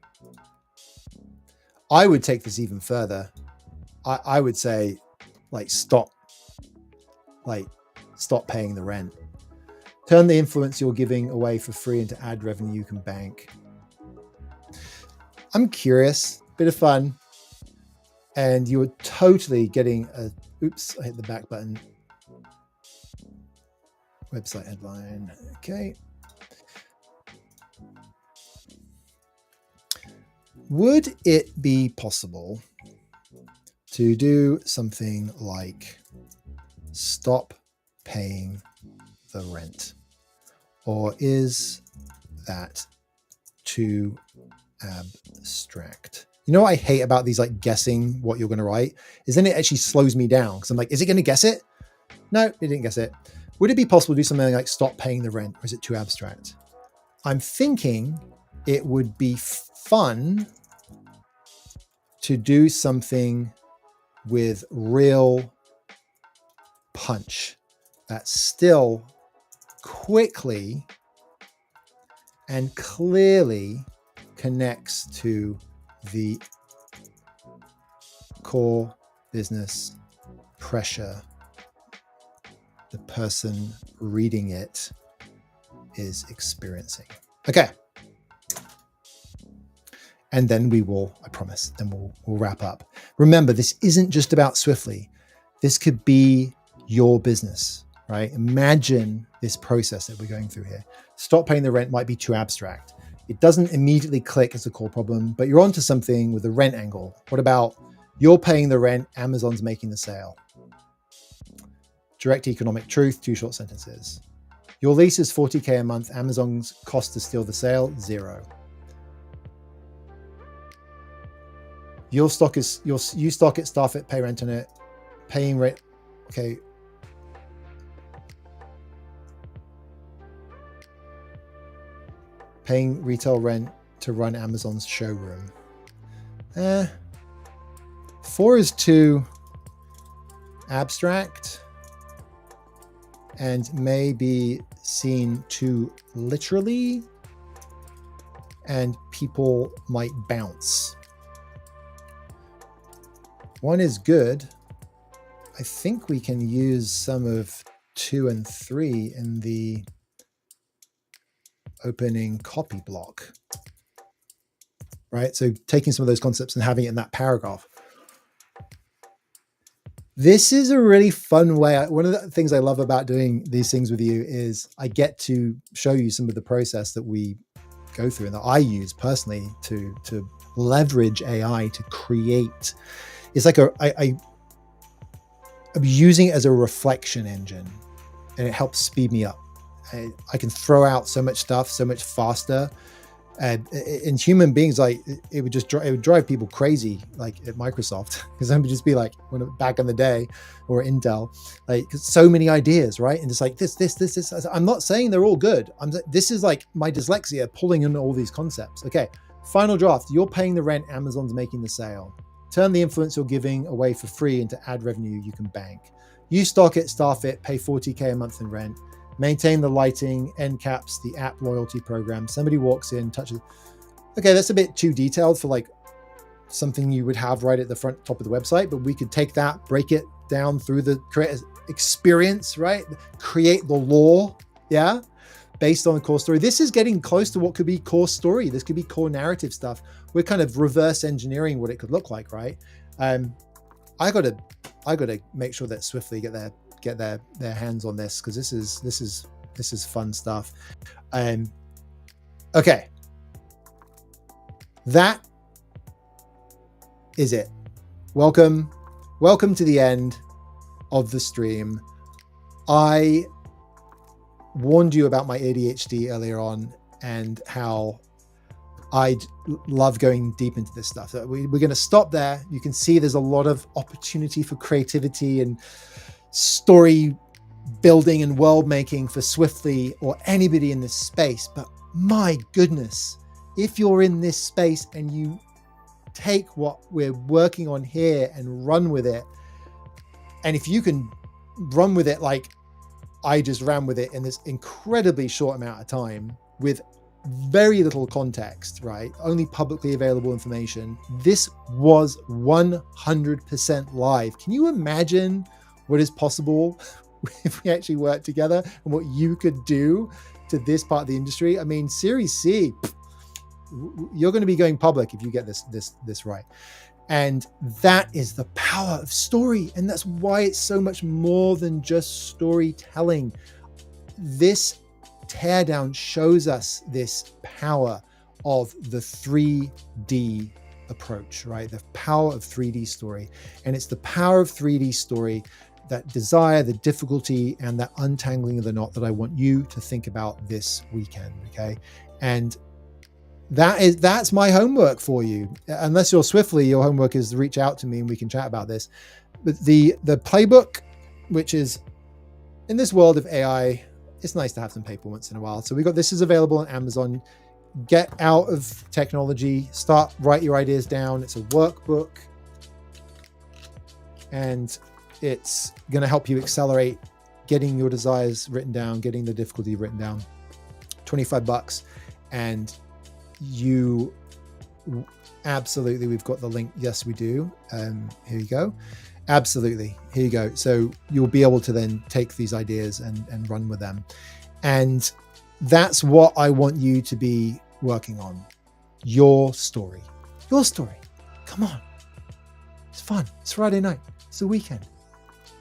I would take this even further. I would say, stop paying the rent. Turn the influence you're giving away for free into ad revenue you can bank. I'm curious, bit of fun. And you are totally getting oops, I hit the back button. Website headline, okay. Would it be possible to do something like stop paying the rent? Or is that too abstract? You know what I hate about these, guessing what you're going to write, is then it actually slows me down, because I'm like, is it going to guess it? No, it didn't guess it. Would it be possible to do something like stop paying the rent, or is it too abstract? I'm thinking it would be fun to do something with real punch that still quickly and clearly connects to the core business pressure the person reading it is experiencing. Okay. And then we will, I promise, then we'll wrap up. Remember, this isn't just about Swiftly. This could be your business, right? Imagine this process that we're going through here. Stop paying the rent might be too abstract. It doesn't immediately click as a core problem, but you're onto something with the rent angle. What about you're paying the rent, Amazon's making the sale? Direct economic truth, 2 short sentences. Your lease is $40K a month. Amazon's cost to steal the sale, 0. You stock it, staff it, pay rent on it, paying rent. Okay. Paying retail rent to run Amazon's showroom. 4 is too abstract and may be seen too literally, and people might bounce. 1 is good. I think we can use some of 2 and 3 in the opening copy block, right? So taking some of those concepts and having it in that paragraph. This is a really fun way. One of the things I love about doing these things with you is I get to show you some of the process that we go through and that I use personally to leverage AI to create. It's like I'm using it as a reflection engine, and it helps speed me up. I can throw out so much stuff so much faster. And in human beings, it would drive people crazy, like at Microsoft, because I would just be like, back in the day, or Intel, so many ideas, right? And it's like this. I'm not saying they're all good. This is like my dyslexia pulling in all these concepts. Okay, final draft. You're paying the rent. Amazon's making the sale. Turn the influence you're giving away for free into ad revenue you can bank. You stock it, staff it, pay $40K a month in rent. Maintain the lighting, end caps, the app loyalty program. Somebody walks in, touches. Okay, that's a bit too detailed for something you would have right at the front top of the website, but we could take that, break it down through the create experience, right? Create the lore, yeah? based on the core story. This is getting close to what could be core story. This could be core narrative stuff. We're kind of reverse engineering what it could look like, right? I got to make sure that Swiftly get their hands on this, because this is fun stuff. Okay, that is it. Welcome to the end of the stream. I warned you about my ADHD earlier on and how I love going deep into this stuff. So we're going to stop there. You can see there's a lot of opportunity for creativity and story building and world making for Swiftly or anybody in this space. But my goodness, if you're in this space and you take what we're working on here and run with it, and if you can run with it like I just ran with it in this incredibly short amount of time with very little context, right? Only publicly available information. This was 100% live. Can you imagine what is possible if we actually work together and what you could do to this part of the industry? I mean, Series C, you're going to be going public if you get this right. And that is the power of story. And that's why it's so much more than just storytelling. This Teardown shows us this power of the 3D approach, right? The power of 3D story. And it's the power of 3D story, that desire, the difficulty, and that untangling of the knot that I want you to think about this weekend, okay? And that's my homework for you. Unless you're Swiftly, your homework is to reach out to me and we can chat about this. But the playbook, which is in this world of AI, it's nice to have some paper once in a while. So this is available on Amazon. Get out of technology, write your ideas down. It's a workbook and it's going to help you accelerate getting your desires written down, getting the difficulty written down. $25. And you absolutely, we've got the link. Yes, we do. Here you go. Absolutely. Here you go. So you'll be able to then take these ideas and run with them. And that's what I want you to be working on. Your story. Your story. Come on. It's fun. It's Friday night. It's the weekend.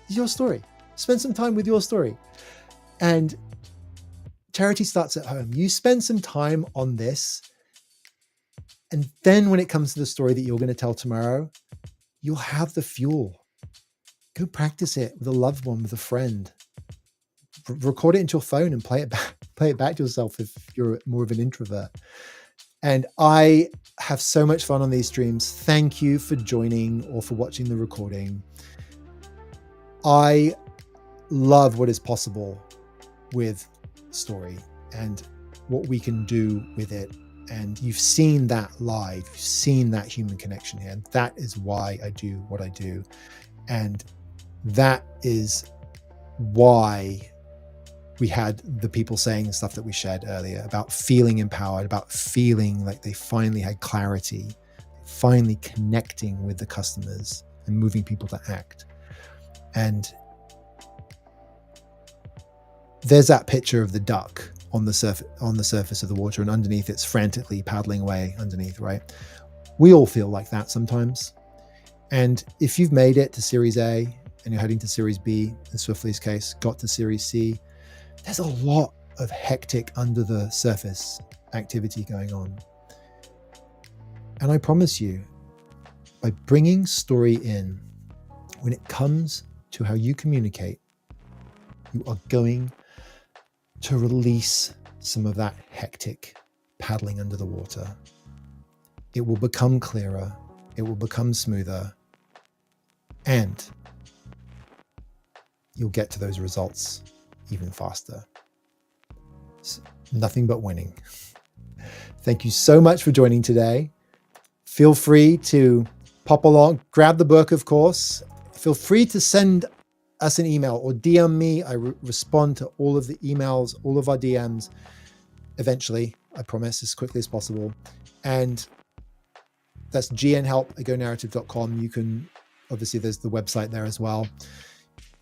It's your story. Spend some time with your story. And charity starts at home. You spend some time on this. And then when it comes to the story that you're going to tell tomorrow, you'll have the fuel. Go practice it with a loved one, with a friend. Record it into your phone and play it back to yourself if you're more of an introvert. And I have so much fun on these streams. Thank you for joining or for watching the recording. I love what is possible with story and what we can do with it. And you've seen that live. You've seen that human connection here. And that is why I do what I do. And that is why we had the people saying the stuff that we shared earlier about feeling empowered, about feeling like they finally had clarity, finally connecting with the customers and moving people to act. And there's that picture of the duck on the surface of the water, and underneath it's frantically paddling away underneath, right? We all feel like that sometimes. And if you've made it to Series A and you're heading to Series B, in Swiftly's case, got to Series C, there's a lot of hectic under the surface activity going on. And I promise you, by bringing story in, when it comes to how you communicate, you are going to release some of that hectic paddling under the water. It will become clearer, it will become smoother, and you'll get to those results even faster. It's nothing but winning. Thank you so much for joining today. Feel free to pop along, grab the book, of course. Feel free to send us an email or DM me. I respond to all of the emails, all of our DMs eventually, I promise, as quickly as possible. And that's gnhelp@gonarrative.com. You can, obviously there's the website there as well.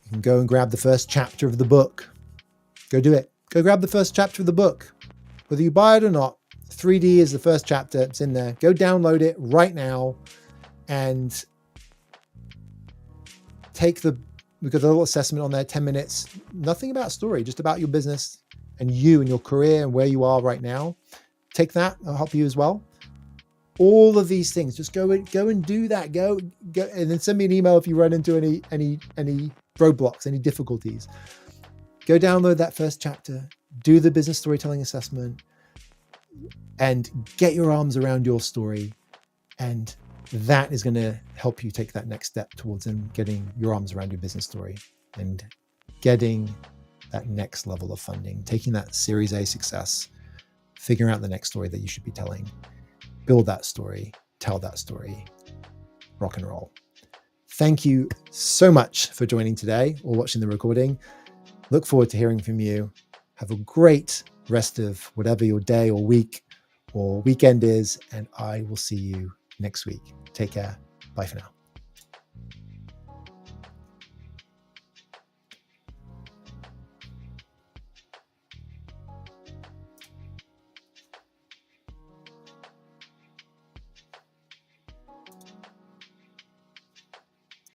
You can go and grab the first chapter of the book. Go do it. Go grab the first chapter of the book. Whether you buy it or not, 3D is the first chapter. It's in there. Go download it right now and we've got a little assessment on there, 10 minutes. Nothing about story, just about your business and you and your career and where you are right now. Take that. I'll help you as well. All of these things, just go and do that. Go, and then send me an email if you run into any roadblocks, any difficulties. Go download that first chapter, do the business storytelling assessment, and get your arms around your story. And that is going to help you take that next step towards getting your arms around your business story and getting that next level of funding, taking that Series A success, figuring out the next story that you should be telling. Build that story, tell that story, rock and roll. Thank you so much for joining today or watching the recording. Look forward to hearing from you. Have a great rest of whatever your day or week or weekend is, and I will see you next week. Take care. Bye for now.